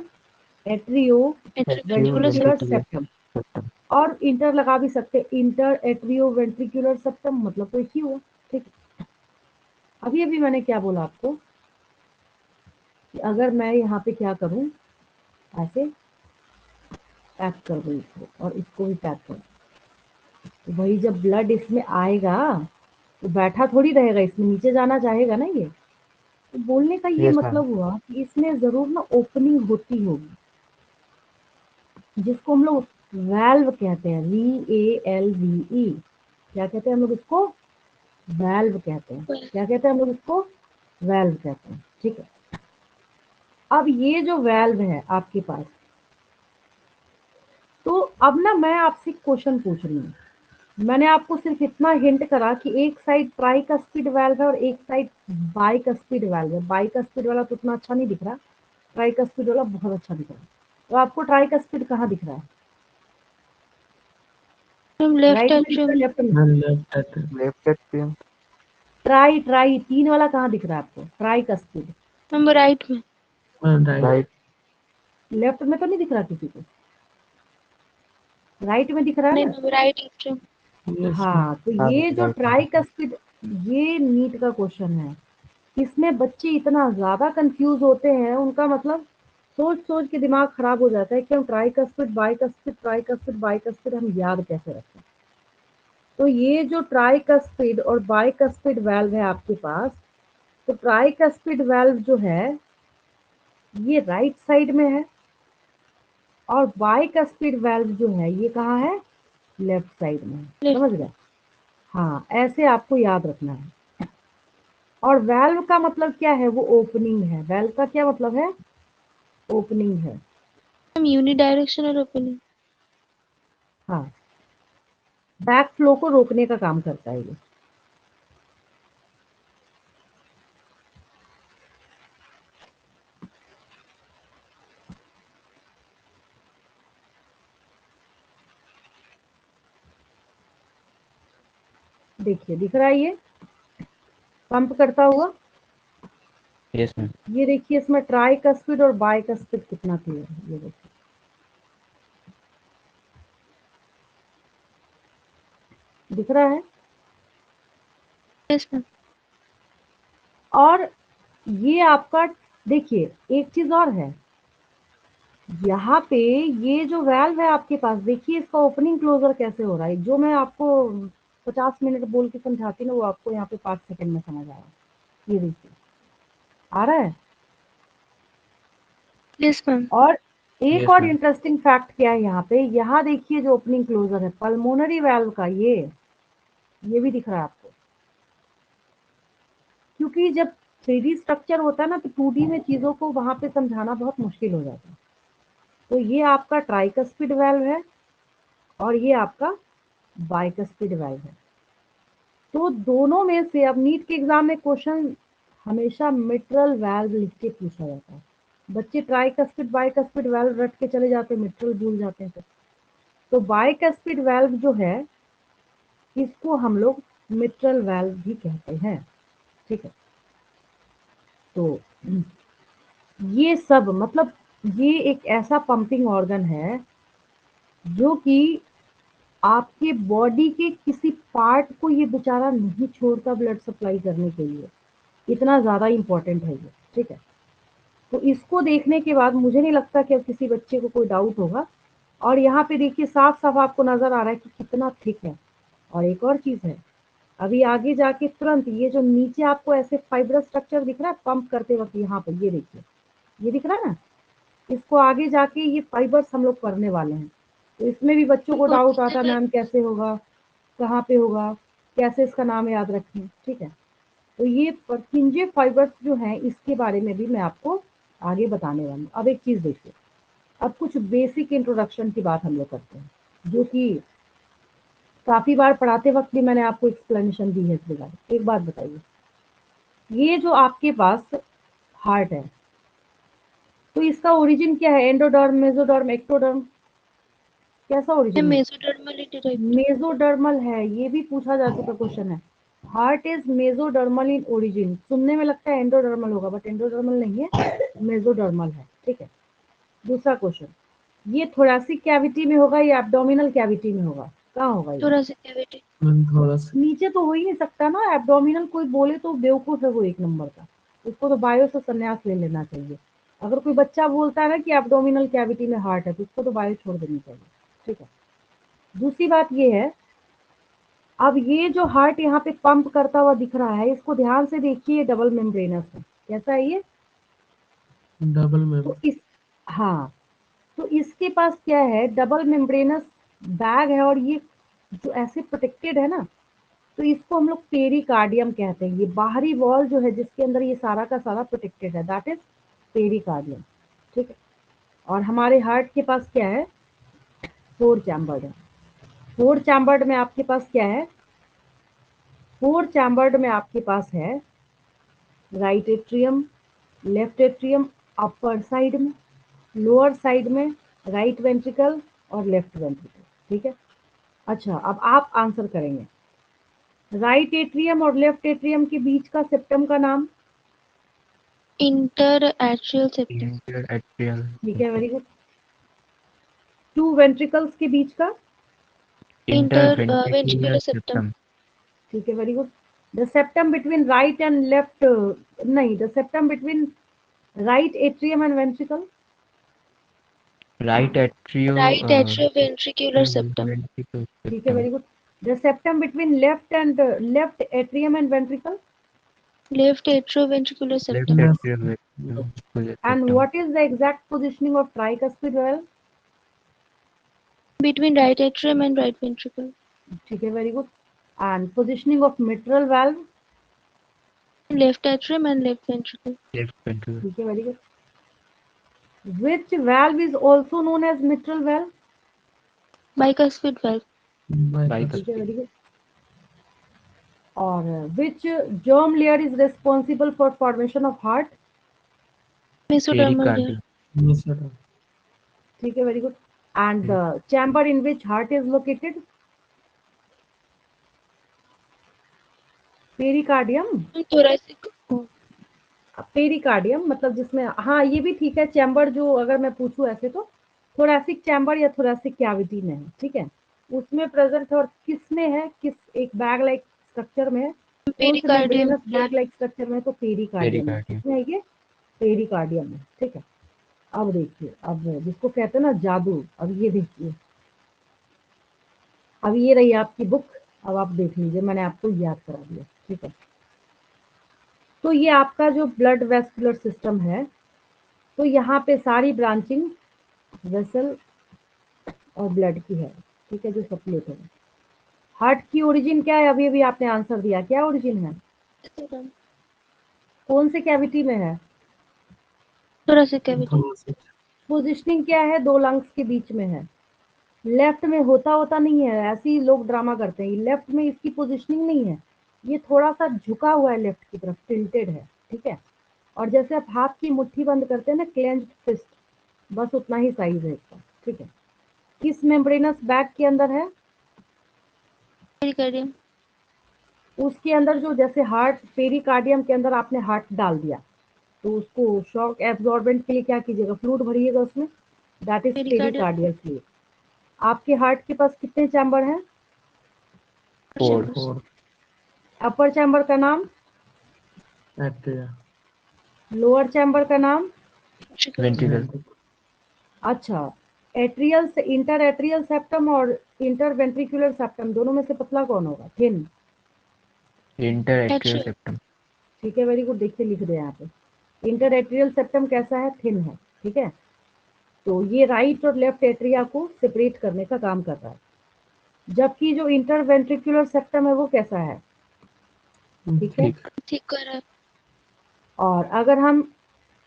atrio atrioventricular ventricular septum. Septum. और इंटर लगा भी सकते, इंटर एट्रियो वेंट्रिकुलर सेप्टम, मतलब तो एक ही हुआ। ठीक है, अभी अभी मैंने क्या बोला आपको कि अगर मैं यहाँ पे क्या करूँ, ऐसे पैक कर दूँ इसको और इसको भी पैक कर दूँ, तो वही जब ब्लड इसमें आएगा तो बैठा थोड़ी रहेगा, इसमें नीचे जाना चाहेगा ना ये। तो बोलने का ये यस मैम। मतलब हुआ कि इसमें जरूर ना ओपनिंग होती होगी, जिसको हम लोग वैल्व कहते हैं, VALVE। क्या कहते हैं हम लोग इसको? वैल्व कहते हैं। क्या कहते हैं हम लोग इसको? वैल्व कहते हैं। ठीक है, अब ये जो वैल्व है आपके पास, तो अब ना मैं आपसे क्वेश्चन पूछ रही हूँ। मैंने आपको सिर्फ इतना हिंट करा कि एक साइड ट्राइकस्पिड वाल्व है और एक साइड बाइकस्पिड वाल्व है। बाइकस्पिड वाला तो उतना अच्छा नहीं दिख रहा, ट्राइकस्पिड वाला बहुत अच्छा दिख रहा है। तो आपको ट्राइकस्पिड कहाँ दिख रहा है? मैम लेफ्ट राइट में दिख रहा है, एट्रियम। लेफ्ट में? Ma'am left atrium. Left atrium. Try try तीन वाला कहाँ दिख रहा है आपको? ट्राइकस्पिड मैम राइट में। Ma'am right. राइट। लेफ्ट में तो नहीं दिख रहा किसी को? राइट में दिख रहा है नहीं ना? Ma'am right atrium. Yes ma'am. हाँ, तो हाँ ये जो राइट। ट्राइकस्पिड, ये नीट का क्वेश्चन है। इसमें बच्चे इतना ज्यादा कंफ्यूज होते हैं, उनका मतलब सोच सोच के दिमाग खराब हो जाता है कि हम ट्राइकस्पिड बाइकस्पिड ट्राइकस्पिड बाइकस्पिड हम याद कैसे रखें। तो ये जो ट्राइकस्पिड और बाइकस्पिड वाल्व है आपके पास, तो ट्राइकस्पिड वाल्व जो है ये राइट साइड में है, और बाइकस्पिड वाल्व जो है ये कहाँ है? लेफ्ट साइड में है। लेफ्ट। समझ गए? हाँ, ऐसे आपको याद रखना है। और वाल्व का मतलब क्या है? वो ओपनिंग है। वाल्व का क्या मतलब है? ओपनिंग है। Ma'am unidirectional opening. हाँ, बैक फ्लो को रोकने का काम करता है ये। देखिए, दिख रहा है ये पंप करता हुआ? Yes ma'am. ये देखिए, इसमें ट्राइकस्पिड और बाइकस्पिड कितना क्लियर है, ये देखिए दिख रहा है। Yes ma'am. और ये आपका, देखिए एक चीज और है, यहाँ पे ये जो वाल्व है आपके पास, देखिए इसका ओपनिंग क्लोजर कैसे हो रहा है। जो मैं आपको 50 मिनट बोल के समझाती ना, वो आपको यहाँ पे 5 सेकंड में समझ आया। ये देखिए, आ रहा है। Yes ma'am. और एक यस और मैम। इंटरेस्टिंग फैक्ट क्या है यहाँ पे, यहाँ देखिए जो ओपनिंग क्लोजर है पल्मोनरी वाल्व का, ये भी दिख रहा है आपको। क्योंकि जब 3D स्ट्रक्चर होता है ना, तो 2D में चीजों को वहां पे समझाना बहुत मुश्किल हो जाता है। तो ये आपका ट्राइकस्पिड वाल्व है और ये आपका बाइकस्पिड वाल्व है। तो दोनों में से अब नीट के एग्जाम में क्वेश्चन हमेशा मिट्रल वाल्व लिख के पूछा जाता है। बच्चे ट्राइकस्पिड बाइकस्पिड वाल्व रट के चले जाते हैं, मिट्रल भूल जाते हैं। तो बाइकस्पिड वाल्व जो है, इसको हम लोग मिट्रल वाल्व भी कहते हैं। ठीक है, तो ये सब मतलब ये एक ऐसा पंपिंग ऑर्गन है जो कि आपके बॉडी के किसी पार्ट को ये बेचारा नहीं छोड़ता ब्लड सप्लाई करने के लिए। इतना ज़्यादा इम्पोर्टेंट है ये। ठीक है, तो इसको देखने के बाद मुझे नहीं लगता कि अब किसी बच्चे को कोई डाउट होगा। और यहाँ पे देखिए साफ साफ आपको नजर आ रहा है कि कितना थिक है। और एक और चीज है, अभी आगे जाके तुरंत ये जो नीचे आपको ऐसे फाइब्रस स्ट्रक्चर दिख रहा है पंप करते वक्त, यहाँ पर ये देखिए, ये दिख रहा है ना, इसको आगे जाके ये फाइबर्स हम लोग पढ़ने वाले हैं। तो इसमें भी बच्चों को डाउट आता है मैम कैसे होगा, कहाँ पे होगा, कैसे इसका नाम याद रखें, ठीक है। तो ये पर्किंजे फाइबर्स जो हैं इसके बारे में भी मैं आपको आगे बताने वाली हूँ। अब एक चीज देखिए, अब कुछ बेसिक इंट्रोडक्शन की बात हम लोग करते हैं, जो कि काफी बार पढ़ाते वक्त भी मैंने आपको एक्सप्लेनेशन दी है इसके बारे में। एक बात बताइए, ये जो आपके पास हार्ट है, तो इसका ओरिजिन क्या है? एंडोडर्म, मेसोडर्म, एक्टोडर्म, कैसा ओरिजिन है? Mesodermal derived. मेसोडर्मल है, ये भी पूछा जा चुका क्वेश्चन है। Heart is mesodermal in origin. सुनने में लगता है एंडोडर्मल होगा, बट एंडोडर्मल नहीं है, मेसोडर्मल है, ठीक है। दूसरा क्वेश्चन, ये थोरैसिक कैविटी में होगा या एब्डोमिनल कैविटी में होगा? कहाँ होगा ये? थोड़ा सा कैविटी। थोड़ा सा नीचे तो हो ही नहीं सकता ना एब्डोमिनल, कोई बोले तो बेवकूफ है वो एक नंबर का, उसको तो बायो से संन्यास ले लेना चाहिए। अगर कोई बच्चा बोलता है ना कि एब्डोमिनल कैविटी में हार्ट है तो उसको तो बायो छोड़ देनी चाहिए, ठीक है। दूसरी बात ये है, अब ये जो हार्ट यहाँ पे पंप करता हुआ दिख रहा है, इसको ध्यान से देखिए, डबल मेम्ब्रेनस है। कैसा है ये? डबल में तो इस, हाँ, तो इसके पास क्या है, डबल मेम्ब्रेनस बैग है, और ये जो ऐसे प्रोटेक्टेड है ना, तो इसको हम लोग पेरिकार्डियम कहते हैं। ये बाहरी वॉल जो है जिसके अंदर ये सारा का सारा प्रोटेक्टेड है, दैट इज पेरिकार्डियम, ठीक है। और हमारे हार्ट के पास क्या है? फोर चैम्बर्ड है। फोर चैम्बर्ड में आपके पास क्या है? फोर चैम्बर्ड में आपके पास है right atrium, left atrium upper side में, लोअर साइड में राइट वेंट्रिकल और लेफ्ट वेंट्रिकल, ठीक है। अच्छा, अब आप आंसर करेंगे, राइट एट्रियम और लेफ्ट एट्रियम के बीच का सेप्टम का नाम? Inter atrial septum. इंटरएट्रियल ठीक है, वेरी गुड। टू वेंट्रिकल्स के बीच का? Inter interventricular ventricular septum. System ठीक है, very good. The septum between right and left, नहीं, the septum between right atrium and ventricle? Right atrio right atrio ventricular septum. Ventricle ठीक है, system very good. The septum between left atrium and ventricle? Left atrio ventricular left septum. Atrio ventricular and system what is the exact positioning of tricuspid valve? Between right atrium and right ventricle. ठीक है, very good. And positioning of mitral valve? Left atrium and left ventricle. Left ventricle ठीक है, very good. Which valve is also known as mitral valve? Bicuspid valve. Bikes ठीक है, very good. और which germ layer is responsible for formation of heart? Mesodermal layer. Pericardium ठीक है, very good. And the chamber in which heart is located? Pericardium. Thoracic. Pericardium मतलब जिसमें, हाँ ये भी ठीक है, चैम्बर जो अगर मैं पूछूं ऐसे तो थोरैसिक चैम्बर या थोरैसिक कैविटी में है, ठीक है, उसमें प्रेजेंट है। और किस में है, किस एक बैग लाइक स्ट्रक्चर में है? कौन से pericardium. Membranes bag like structure में है? तो पेरिकार्डियम में। पेरिकार्डियम किसमें है ये? पेरिकार्डियम में, ठीक है। अब देखिए, अब जिसको कहते हैं ना जादू, अब ये देखिए, अब ये रही आपकी बुक, अब आप देख लीजिए, मैंने आपको याद करा दिया, ठीक है। तो ये आपका जो ब्लड वेस्कुलर सिस्टम है, तो यहाँ पे सारी ब्रांचिंग वेसल और ब्लड की है, ठीक है, जो सर्कुलेट है। हार्ट की ओरिजिन क्या है? अभी अभी आपने आंसर दिया, क्या ओरिजिन है? कौन से कैविटी में है? Thoracic cavity. पोजिशनिंग क्या है? दो लंग्स के बीच में है। लेफ्ट में होता नहीं है, ऐसे ही लोग ड्रामा करते हैं, लेफ्ट में इसकी पोजिशनिंग नहीं है, ये थोड़ा सा झुका हुआ है लेफ्ट की तरफ, टिल्टेड है, ठीक है। और जैसे आप हाथ की मुट्ठी बंद करते हैं ना, क्लेंज्ड फिस्ट, बस उतना ही साइज है इसका, ठीक है। किस मेम्ब्रेनस बैग के अंदर है? पेरिकार्डियम। उसके अंदर जो, जैसे हार्ट पेरिकार्डियम के अंदर आपने हार्ट डाल दिया, तो उसको शॉक एब्जॉर्बेंट के लिए क्या कीजिएगा? फ्लूइड भरिएगा उसमें, that is pericardium. Pericardial fluid. आपके हार्ट के पास कितने चैम्बर हैं? फोर अपर चैम्बर का नाम? एट्रिया लोअर चैम्बर का नाम? वेंट्रिकल। अच्छा, एट्रियल से इंटर एट्रियल सेप्टम और इंटर वेंट्रिकुलर सेप्टम दोनों में से पतला कौन होगा? Thin. Inter atrial Atrial. Septum. ठीक है, वेरी गुड। देखिए लिख दे यहाँ पे, इंटर एट्रियल सेप्टम कैसा है? थिन है। ठीक है, तो ये राइट और लेफ्ट एट्रिया को सेपरेट करने का काम कर रहा है, जबकि जो इंटर वेंट्रिकुलर सेप्टम है वो कैसा है? ठीक है, ठीक। Thicker है. और अगर हम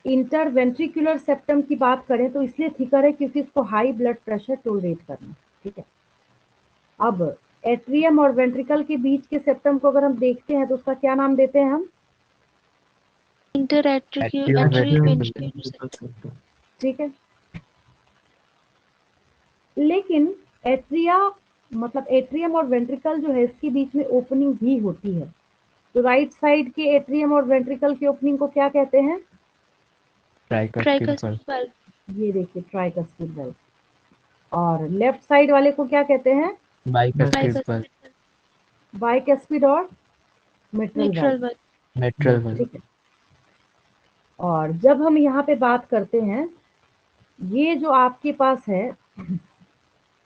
इंटर वेंट्रिकुलर सेप्टम की बात करें तो इसलिए थिकर है क्योंकि इसको हाई ब्लड प्रेशर टोलरेट करना है। ठीक है, अब एट्रियम और वेंट्रिकल के बीच के सेप्टम को अगर हम देखते हैं तो उसका क्या नाम देते हैं हम? Interatrial ventricular septum. सेप्टम। ठीक है, लेकिन एट्रिया मतलब एट्रियम और वेंट्रिकल जो है इसके बीच में ओपनिंग भी होती है, तो राइट साइड के एट्रियम और वेंट्रिकल की ओपनिंग को क्या कहते हैं? Tricuspid Tricuspid valve. ये देखिए ट्राइकस्पिड वेल्व। और लेफ्ट साइड वाले को क्या कहते हैं? Bicuspid Bicuspid valve. बाइकस्पिड और mitral Mitral valve. valve. Mitral well. ठीक है, और जब हम यहाँ पे बात करते हैं, ये जो आपके पास है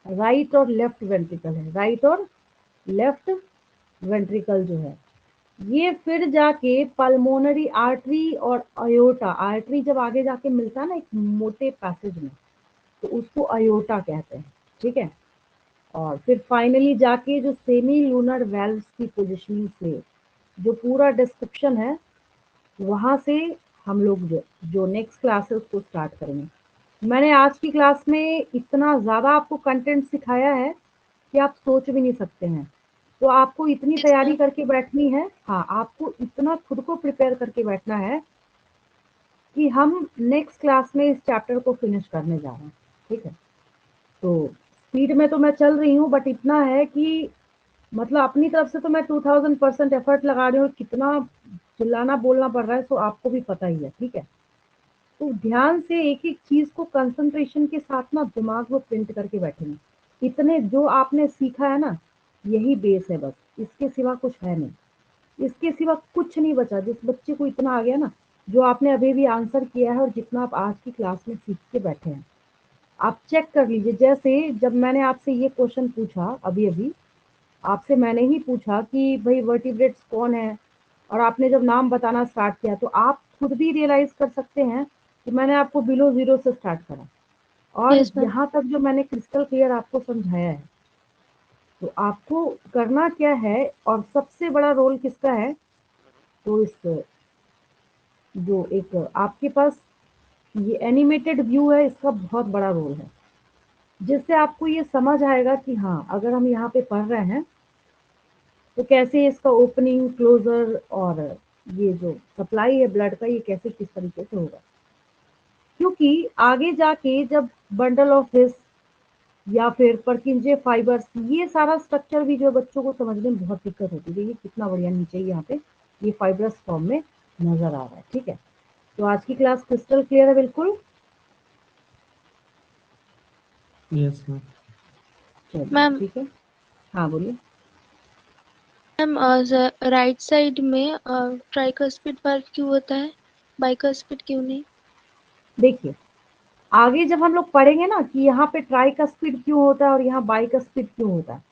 राइट और लेफ्ट वेंट्रिकल है, राइट और लेफ्ट वेंट्रिकल जो है ये फिर जाके पल्मोनरी आर्टरी और अयोटा, आर्टरी जब आगे जाके मिलता है ना एक मोटे पैसेज में, तो उसको अयोटा कहते हैं। ठीक है, और फिर फाइनली जाके जो सेमी लूनर वेल्व्स की पोजिशनिंग से जो पूरा डिस्क्रिप्शन है वहां से हम लोग जो नेक्स्ट क्लास है उसको स्टार्ट करेंगे। मैंने आज की क्लास में इतना ज़्यादा आपको कंटेंट सिखाया है कि आप सोच भी नहीं सकते हैं, तो आपको इतनी तैयारी करके बैठनी है। हाँ, आपको इतना खुद को प्रिपेयर करके बैठना है कि हम नेक्स्ट क्लास में इस चैप्टर को फिनिश करने जा रहे हैं। ठीक है, तो स्पीड में तो मैं चल रही हूँ, बट इतना है कि मतलब अपनी तरफ से तो मैं 2000% एफर्ट लगा रही हूँ। कितना चिल्लाना बोलना पड़ रहा है, तो आपको भी पता ही है। ठीक है, तो ध्यान से एक एक चीज को कंसंट्रेशन के साथ ना दिमाग में प्रिंट करके बैठेंगे। इतने जो आपने सीखा है ना, यही बेस है बस, इसके सिवा कुछ है नहीं, इसके सिवा कुछ नहीं बचा। जिस बच्चे को इतना आ गया ना, जो आपने अभी भी आंसर किया है और जितना आप आज की क्लास में सीख के बैठे हैं, आप चेक कर लीजिए। जैसे जब मैंने आपसे ये क्वेश्चन पूछा अभी अभी, आपसे मैंने ही पूछा कि भाई वर्टिब्रेट्स कौन है, और आपने जब नाम बताना स्टार्ट किया तो आप खुद भी रियलाइज कर सकते हैं कि मैंने आपको बिलो जीरो से स्टार्ट करा, और Yes, ma'am. यहाँ तक जो मैंने क्रिस्टल क्लियर आपको समझाया है। तो आपको करना क्या है, और सबसे बड़ा रोल किसका है? तो इस जो एक आपके पास ये एनिमेटेड व्यू है, इसका बहुत बड़ा रोल है, जिससे आपको ये समझ आएगा कि हाँ, अगर हम यहाँ पे पढ़ रहे हैं तो कैसे इसका ओपनिंग क्लोजर और ये जो सप्लाई है ब्लड का, ये कैसे किस तरीके से होगा। क्योंकि आगे जाके जब बंडल ऑफ हिस या फिर परकिंजे फाइबर्स, ये सारा स्ट्रक्चर भी जो बच्चों को समझने में बहुत दिक्कत होती है। ये कितना बढ़िया नीचे यहाँ पे ये फाइबरस फॉर्म में नजर आ रहा है। ठीक है, तो आज की क्लास क्रिस्टल क्लियर है बिल्कुल? Yes ma'am. चलिए मैम ठीक है, हाँ बोलिए। मैम राइट साइड में ट्राइकस्पिड वाल्व क्यों होता है, बाइकस्पिड क्यों नहीं? देखिए, आगे जब हम लोग पढ़ेंगे ना कि यहाँ पे ट्राइकस्पिड क्यों होता है और यहाँ बाइकस्पिड क्यों होता है।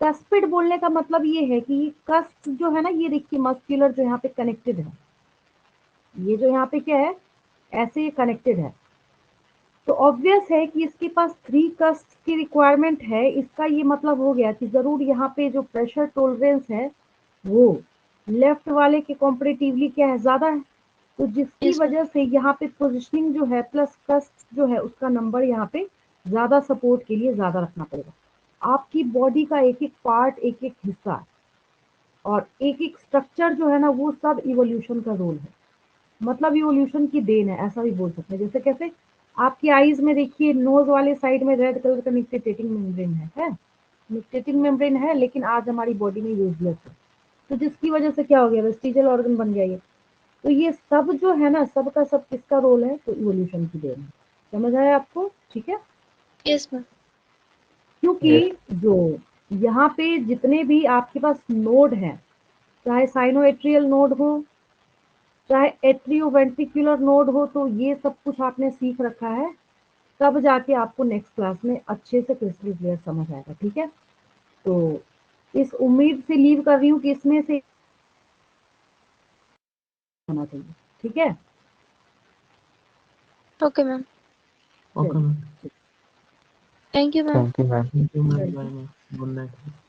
कस्पिड बोलने का मतलब ये है कि कस्प जो है ना, ये देखिए मस्कुलर जो यहाँ पे कनेक्टेड है, ये जो यहाँ पे क्या है, ऐसे ये कनेक्टेड है, तो ऑब्वियस है कि इसके पास 3 कस्ट की रिक्वायरमेंट है। इसका ये मतलब हो गया कि जरूर यहाँ पे जो प्रेशर टोलरेंस है वो लेफ्ट वाले के कॉम्परेटिवली क्या है, ज्यादा है, तो जिसकी Yes, ma'am. वजह से यहाँ पे पोजिशनिंग जो है प्लस कस्ट जो है उसका नंबर यहाँ पे ज्यादा सपोर्ट के लिए ज्यादा रखना पड़ेगा। आपकी बॉडी का एक एक पार्ट, एक एक हिस्सा और एक एक स्ट्रक्चर जो है ना, वो सब इवोल्यूशन का रोल है, मतलब इवोल्यूशन की देन है, ऐसा भी बोल सकते हैं। जैसे कैसे आपकी आईज में देखिए, नोज वाले साइड में रेड कलर का निक्टेटिंग मेम्ब्रेन है निक्टेटिंग मेम्ब्रेन है, लेकिन आज हमारी बॉडी में यूजलेस है, तो जिसकी वजह से क्या हो गया, वेस्टिजियल ऑर्गन बन गया ये। तो ये सब जो है ना, सब का सब किसका रोल है, तो इवोल्यूशन की देन है। समझ आया आपको? ठीक है, Yes, ma'am. क्योंकि जो यहाँ पे जितने भी आपके पास नोड हैं, चाहे साइनोएट्रियल नोड हो चाहे एट्रियोवेंट्रिकुलर नोड हो, तो ये सब कुछ आपने सीख रखा है, तब जाके आपको नेक्स्ट क्लास में अच्छे से क्रिस्टल क्लियर समझ आएगा। ठीक है, तो इस उम्मीद से लीव कर रही हूँ कि इसमें से होना चाहिए। ठीक है, okay ma'am, Okay, ma'am. Thank you ma'am. Thank you ma'am. Thank you, ma'am. Welcome. Bye, ma'am. Good night.